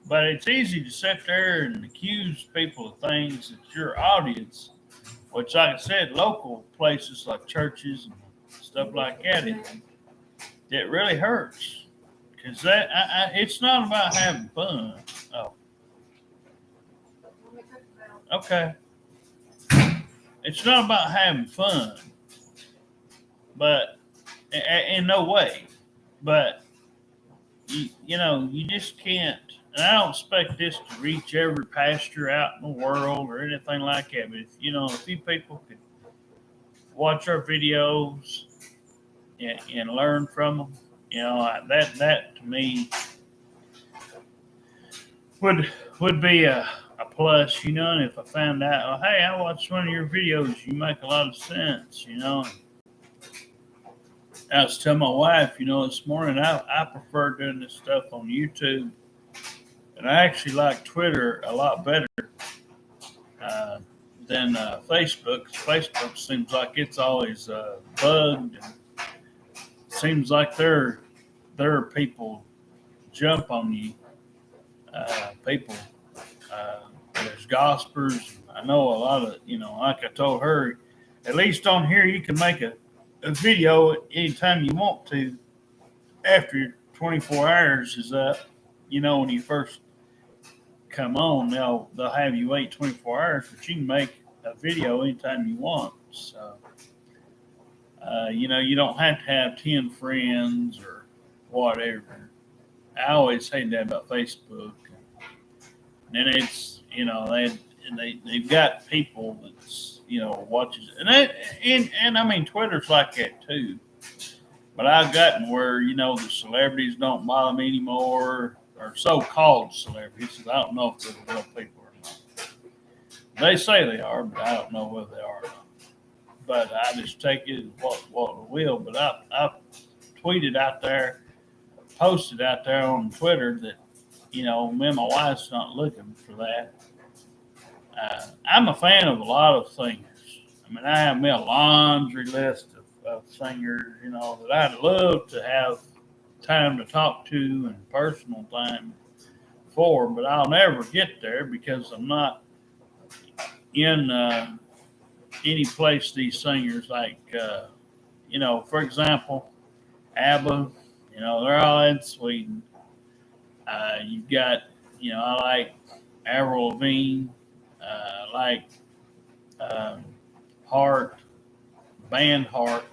But it's easy to sit there and accuse people of things that your audience, which like I said, local places like churches and stuff like that, it really hurts. Because it's not about having fun. Oh. Okay. It's not about having fun. But in no way. But you just can't. And I don't expect this to reach every pastor out in the world or anything like that. But if a few people could watch our videos and learn from them, that to me would be a plus, and if I found out, hey, I watched one of your videos, you make a lot of sense, I was telling my wife, this morning, I prefer doing this stuff on YouTube, and I actually like Twitter a lot better than Facebook. Facebook seems like it's always bugged, and seems like there are people jump on you. People, there's gospers. I know a lot of, like I told her, at least on here you can make a video anytime you want to after 24 hours is up. When you first come on, they'll have you wait 24 hours, but you can make a video anytime you want. So, you don't have to have 10 friends or whatever. I always hate that about Facebook. And it's, they've got people that's, watches it. And I mean, Twitter's like that too. But I've gotten where, the celebrities don't bother me anymore, or so-called celebrities. I don't know if they're real people or not. They say they are, but I don't know whether they are or not. But I just take it as what it will. But I've tweeted out there, posted out there on Twitter that, me and my wife's not looking for that. I'm a fan of a lot of singers. I mean, I have me a laundry list of singers, that I'd love to have time to talk to and personal time for, but I'll never get there because I'm not in any place these singers like, for example, ABBA, they're all in Sweden. You've got, I like Avril Lavigne, like Hart, Band Hart,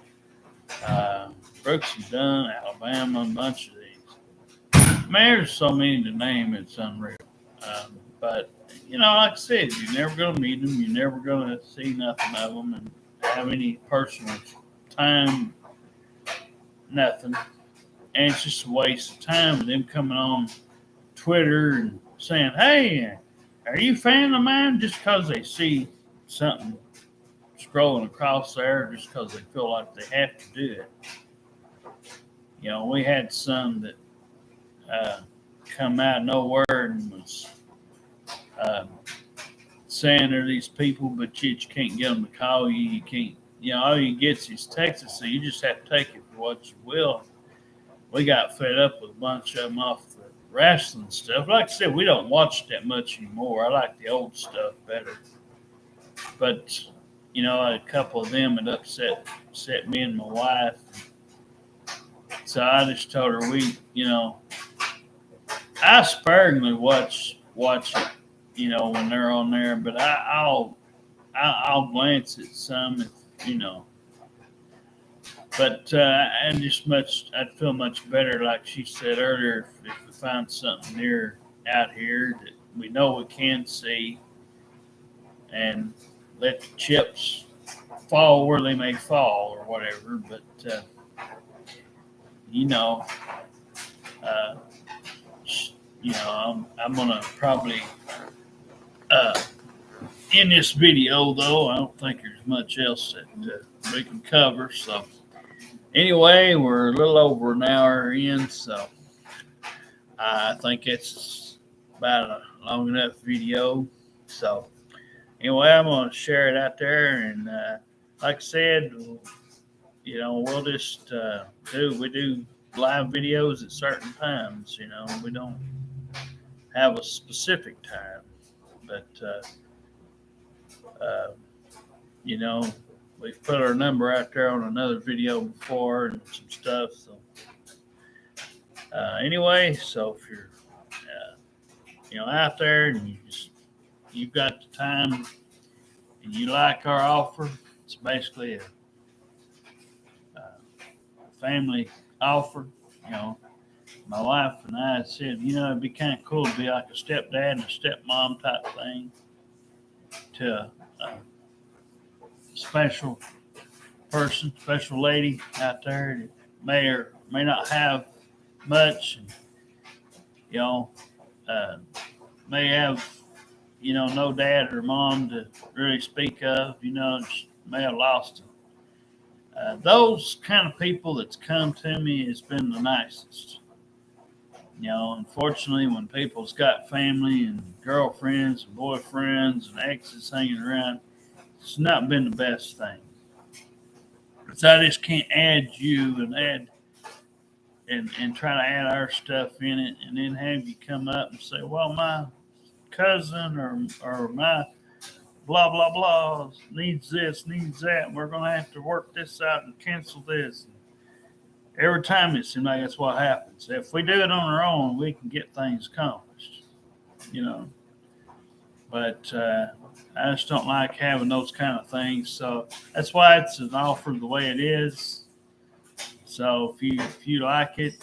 Brooks and Dunn, Alabama, a bunch of these. Man, there's so many to name, it's unreal. But, like I said, you're never going to meet them. You're never going to see nothing of them and have any personal time, nothing. And it's just a waste of time of them coming on Twitter and saying, hey, are you a fan of mine? Just because they see something scrolling across there, just because they feel like they have to do it. We had some that come out of nowhere and was uh, saying there are these people, but you can't get them to call you. You can't, all you get is texts, so you just have to take it for what you will. We got fed up with a bunch of them off the wrestling stuff. Like I said, we don't watch that much anymore. I like the old stuff better. But, a couple of them had upset me and my wife. So I just told her I sparingly watch it, when they're on there, but I'll glance at some, But I'd feel much better, like she said earlier, if we find something near out here that we know we can see, and let the chips fall where they may fall or whatever. But uh, I'm gonna probably in this video, though. I don't think there's much else that we can cover. So anyway, we're a little over an hour in, so I think it's about a long enough video. So anyway, I'm going to share it out there, and like I said, we'll just we do live videos at certain times. We don't have a specific time, but we've put our number out there on another video before and some stuff. So anyway, so if you're out there and you've got the time and you like our offer, it's basically a family offer. My wife and I said, it'd be kind of cool to be like a stepdad and a stepmom type thing to a special person, special lady out there that may or may not have much, and, may have, no dad or mom to really speak of, may have lost them. Those kind of people that's come to me has been the nicest. Unfortunately, when people's got family and girlfriends and boyfriends and exes hanging around, it's not been the best thing. So I just can't add you and try to add our stuff in it, and then have you come up and say, well, my cousin or my blah, blah, blah needs this, needs that, and we're going to have to work this out and cancel this. Every time it seems like that's what happens. If we do it on our own, we can get things accomplished, But I just don't like having those kind of things. So that's why it's an offer the way it is. So if you like it,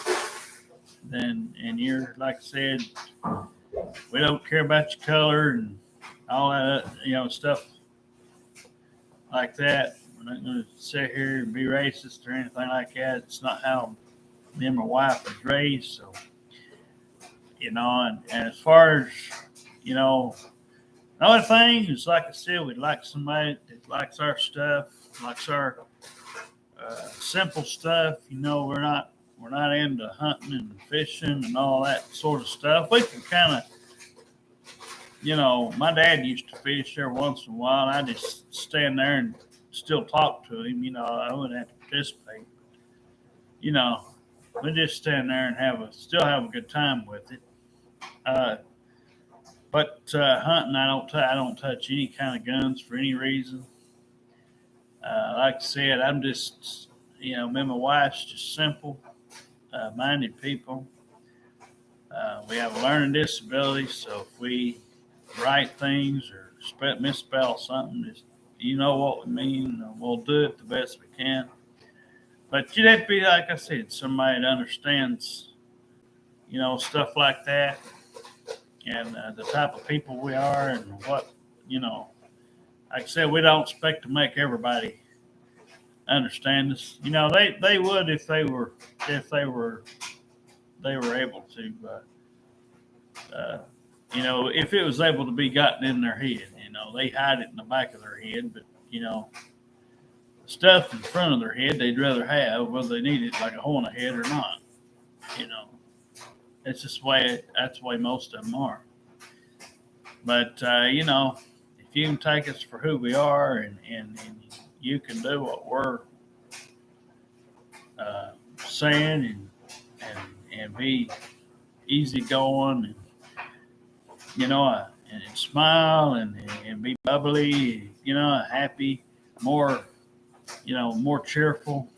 then, and you're, like I said, we don't care about your color and all that, stuff like that. We're not going to sit here and be racist or anything like that. It's not how me and my wife was raised. So, and as far as, the only thing is, like I said, we'd like somebody that likes our stuff, likes our simple stuff. We're not into hunting and fishing and all that sort of stuff. We can kind of, my dad used to fish there once in a while. I just stand there and still talk to him. I wouldn't have to participate. We just stand there and still have a good time with it. But hunting, I don't touch any kind of guns for any reason. Like I said, I'm just, me and my wife's just simple minded people. We have a learning disability, so if we write things or misspell something, just what we mean. We'll do it the best we can. But you'd have to be, like I said, somebody that understands, stuff like that, and the type of people we are, and what, like I said, we don't expect to make everybody understand us. They would if they were able to. If it was able to be gotten in their head, they hide it in the back of their head, but stuff in front of their head they'd rather have, whether they need it like a hole in the head or not. it's just that's the way most of them are. But if you can take us for who we are, and you can do what we're saying, and be easygoing, and and smile, and be bubbly, happy, more more cheerful.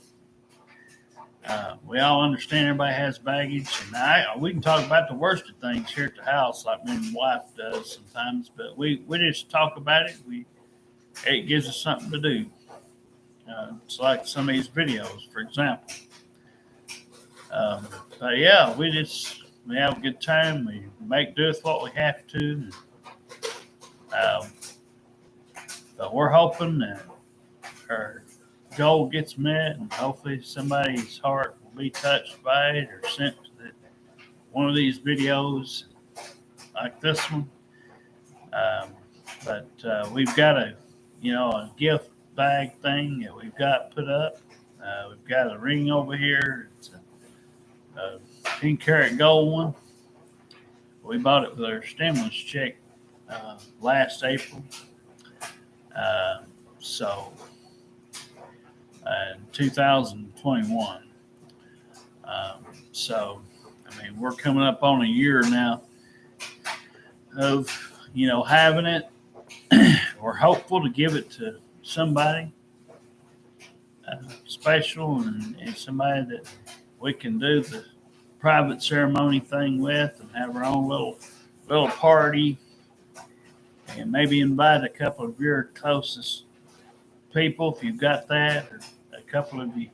We all understand everybody has baggage, and we can talk about the worst of things here at the house, like my wife does sometimes. But we just talk about it. It gives us something to do. It's like some of these videos, for example. But yeah, we have a good time. We make do with what we have to. Um, but we're hoping that our goal gets met, and hopefully somebody's heart will be touched by it, or sent to one of these videos like this one. But we've got a gift bag thing that we've got put up. We've got a ring over here. It's a 10-karat gold one. We bought it with our stimulus check last April. So in 2021. So, I mean, we're coming up on a year now of, having it. We're hopeful to give it to somebody special, and somebody that we can do the private ceremony thing with, and have our own little party, and maybe invite a couple of your closest people if you've got that, or a couple of you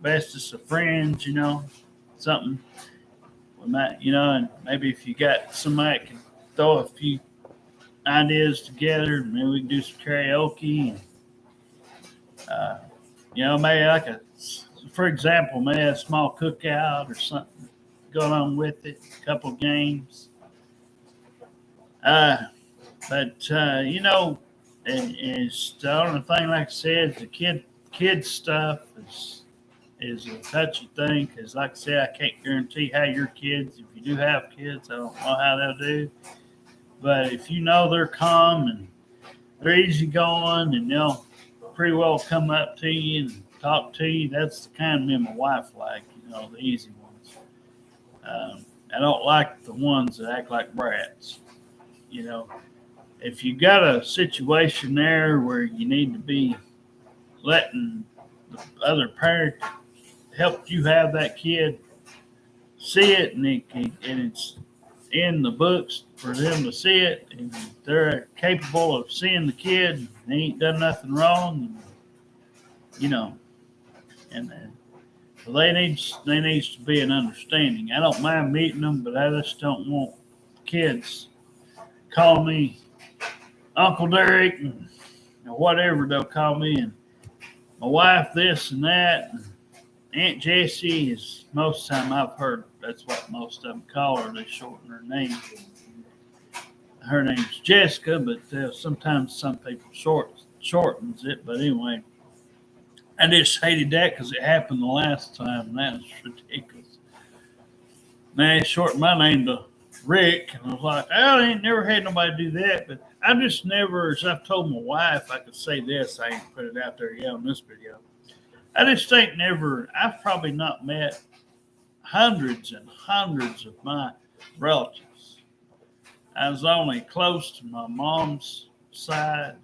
bestest of friends, something we might, and maybe if you got somebody that can throw a few ideas together, maybe we can do some karaoke, and maybe for example, maybe a small cookout or something going on with it, a couple games. But and it's the only thing, like I said, the kid stuff is a touchy thing, because, like I said, I can't guarantee how your kids, if you do have kids, I don't know how they'll do. But if they're calm and they're easygoing, and they'll pretty well come up to you and talk to you, that's the kind me and my wife like, the easy ones. I don't like the ones that act like brats. If you got a situation there where you need to be letting the other parent help you have that kid see it, and it's in the books for them to see it, and they're capable of seeing the kid, and they ain't done nothing wrong, and so they needs to be an understanding. I don't mind meeting them, but I just don't want kids call me Uncle Derek, and whatever they'll call me, and my wife this and that. And Aunt Jessie is, most of the time I've heard that's what most of them call her. They shorten her name. Her name's Jessica, but sometimes some people shortens it. But anyway, I just hated that because it happened the last time, and that was ridiculous. Now they shortened my name to Rick, and I was like, I ain't never had nobody do that. But I just never, as I've told my wife, I could say this, I ain't put it out there yet on this video. I just ain't never, I've probably not met hundreds and hundreds of my relatives. I was only close to my mom's side,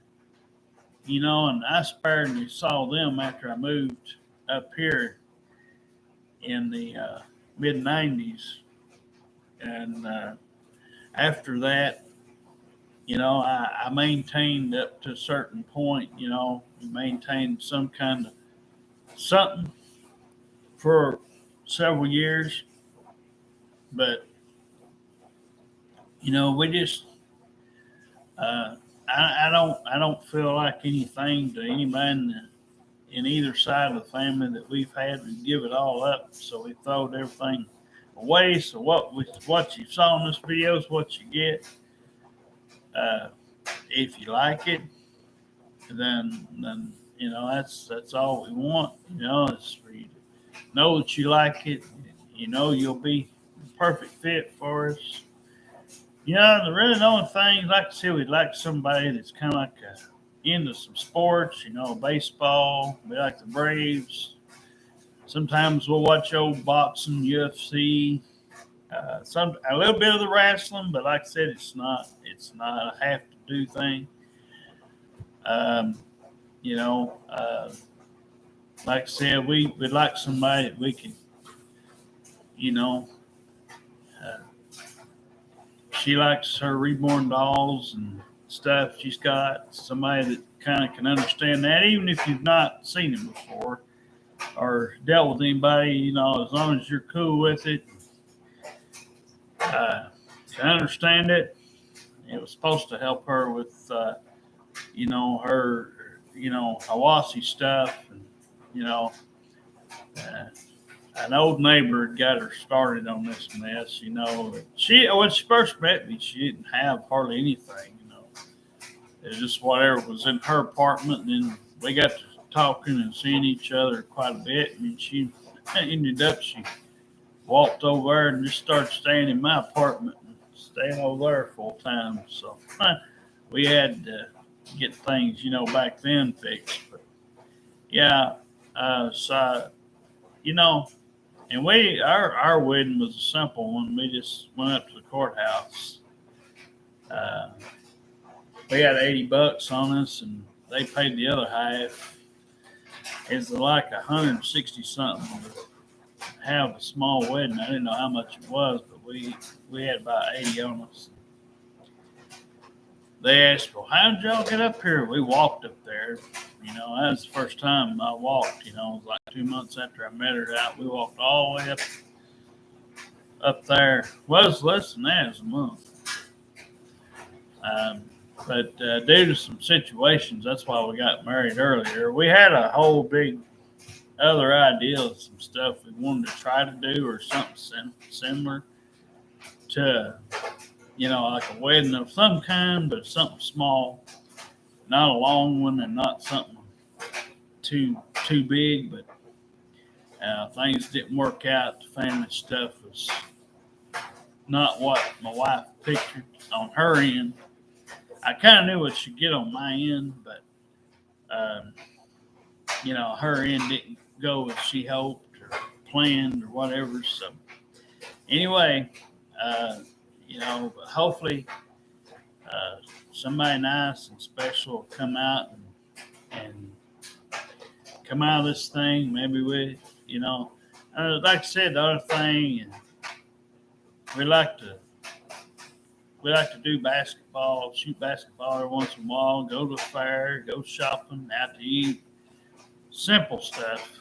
and I sparingly saw them after I moved up here in the mid 90s. And after that, I maintained up to a certain point, maintained some kind of something for several years. But, we just, I don't feel like anything to anybody in either side of the family that we've had. We give it all up, so we throwed everything away. So what you saw in this video is what you get. If you like it, then that's all we want. Is for you to know that you like it. you'll be the perfect fit for us. The only thing, like I said, we'd like somebody that's kind of like into some sports, baseball. We like the Braves. Sometimes we'll watch old boxing, UFC, a little bit of the wrestling, but like I said, it's not a have to do thing. Um, you know, uh, like I said, we'd like somebody that we could, you know, uh, she likes her reborn dolls and stuff. She's got somebody that kind of can understand that, even if you've not seen them before or dealt with anybody. As long as you're cool with it, can understand it. It was supposed to help her with, her, Hawassi stuff, and you know, uh, an old neighbor had got her started on this mess. She when she first met me, she didn't have hardly anything. It was just whatever was in her apartment, and then we got to talking and seeing each other quite a bit. And she ended up she walked over there and just started staying in my apartment and staying over there full time. So we had to get things, back then fixed. But yeah, so and our wedding was a simple one. We just went up to the courthouse. Uh, we had $80 on us, and they paid the other half. It's like 160 something to have a small wedding. I didn't know how much it was, but we had about 80 on us. They asked, "Well, how did y'all get up here?" We walked up there. That was the first time I walked. It was like 2 months after I met her out. We walked all the way up there. Well, it was less than that, it was a month. But due to some situations, that's why we got married earlier. We had a whole big other idea of some stuff we wanted to try to do, or something similar to, like a wedding of some kind, but something small, not a long one, and not something too big. But things didn't work out. The family stuff was not what my wife pictured on her end. I kind of knew what she'd get on my end, but her end didn't go as she hoped or planned or whatever. So anyway, hopefully somebody nice and special will come out and come out of this thing. Maybe like I said, the other thing, and we like to do basketball, shoot basketball every once in a while, go to the fair, go shopping, out to eat, simple stuff.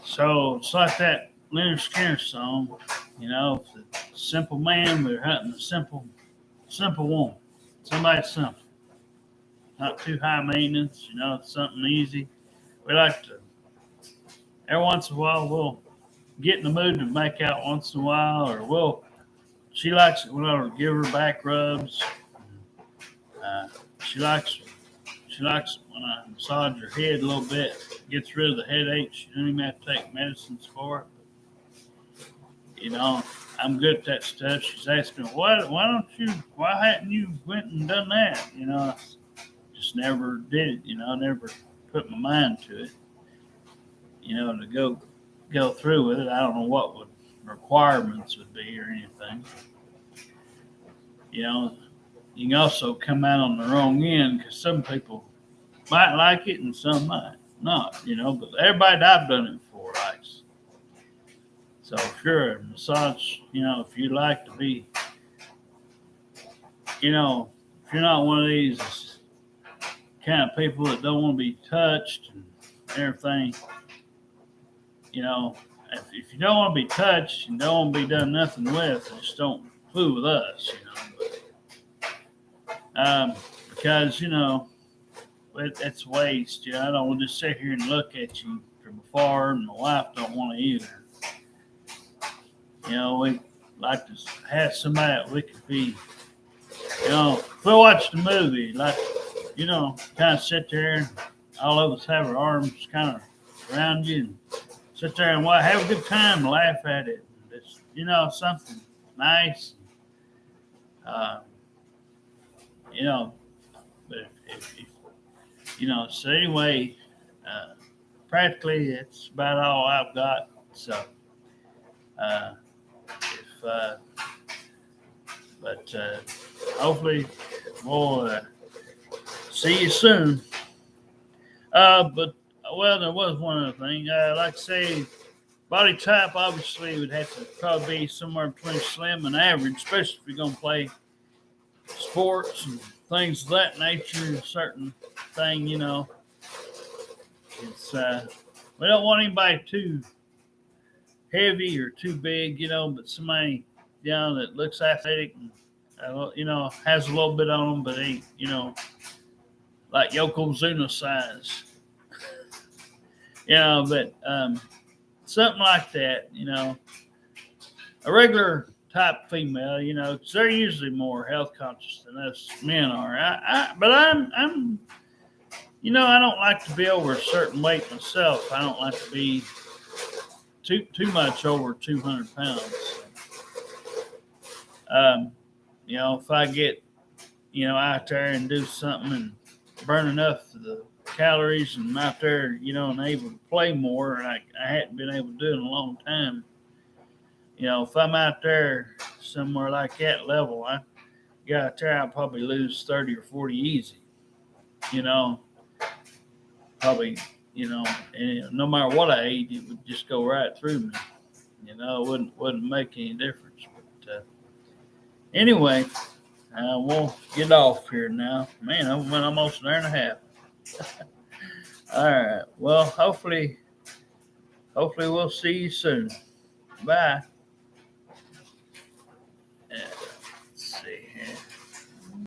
So it's like that Leonard Skinner song, the simple man, we're hunting a simple woman. Somebody simple. Not too high maintenance, it's something easy. We like to, every once in a while, we'll get in the mood to make out once in a while, or she likes it when I give her back rubs. She likes it when I massage her head a little bit. Gets rid of the headache. She doesn't even have to take medicines for it. I'm good at that stuff. She's asking, why hadn't you went and done that? I just never did it. I never put my mind to it. To go through with it. I don't know what requirements would be or anything. You can also come out on the wrong end, because some people might like it and some might not, but everybody that I've done it for likes. So if you're a massage, if you like to be, if you're not one of these kind of people that don't want to be touched and everything, if you don't want to be touched and don't want to be done nothing with, just don't fool with us, because it's waste. I don't want to just sit here and look at you from afar, and my wife don't want to either. We like to have somebody that we could be. If we watch the movie, like kind of sit there, and all of us have our arms kind of around you, and sit there and have a good time, laugh at it. It's, something nice. Uh, you know, but so anyway, practically it's about all I've got. So, if, but hopefully we'll see you soon. But well, there was one other thing. Like I say, body type obviously would have to probably be somewhere between slim and average, especially if you're gonna play sports and things of that nature. A certain thing, it's we don't want anybody too heavy or too big, but somebody that looks athletic and has a little bit on them, but ain't like Yokozuna size. But something like that, a regular type female, because they're usually more health conscious than us men are. But I'm, I don't like to be over a certain weight myself. I don't like to be too much over 200 pounds. If I get, out there and do something and burn enough of the calories and I'm out there, and able to play more, and I hadn't been able to do it in a long time. If I'm out there somewhere like that level, I get out there, I'll probably lose 30 or 40 easy. Probably, and no matter what I ate, it would just go right through me. It wouldn't make any difference. But anyway, we'll get off here now. Man, I went almost an hour and a half. All right. Well, hopefully we'll see you soon. Bye.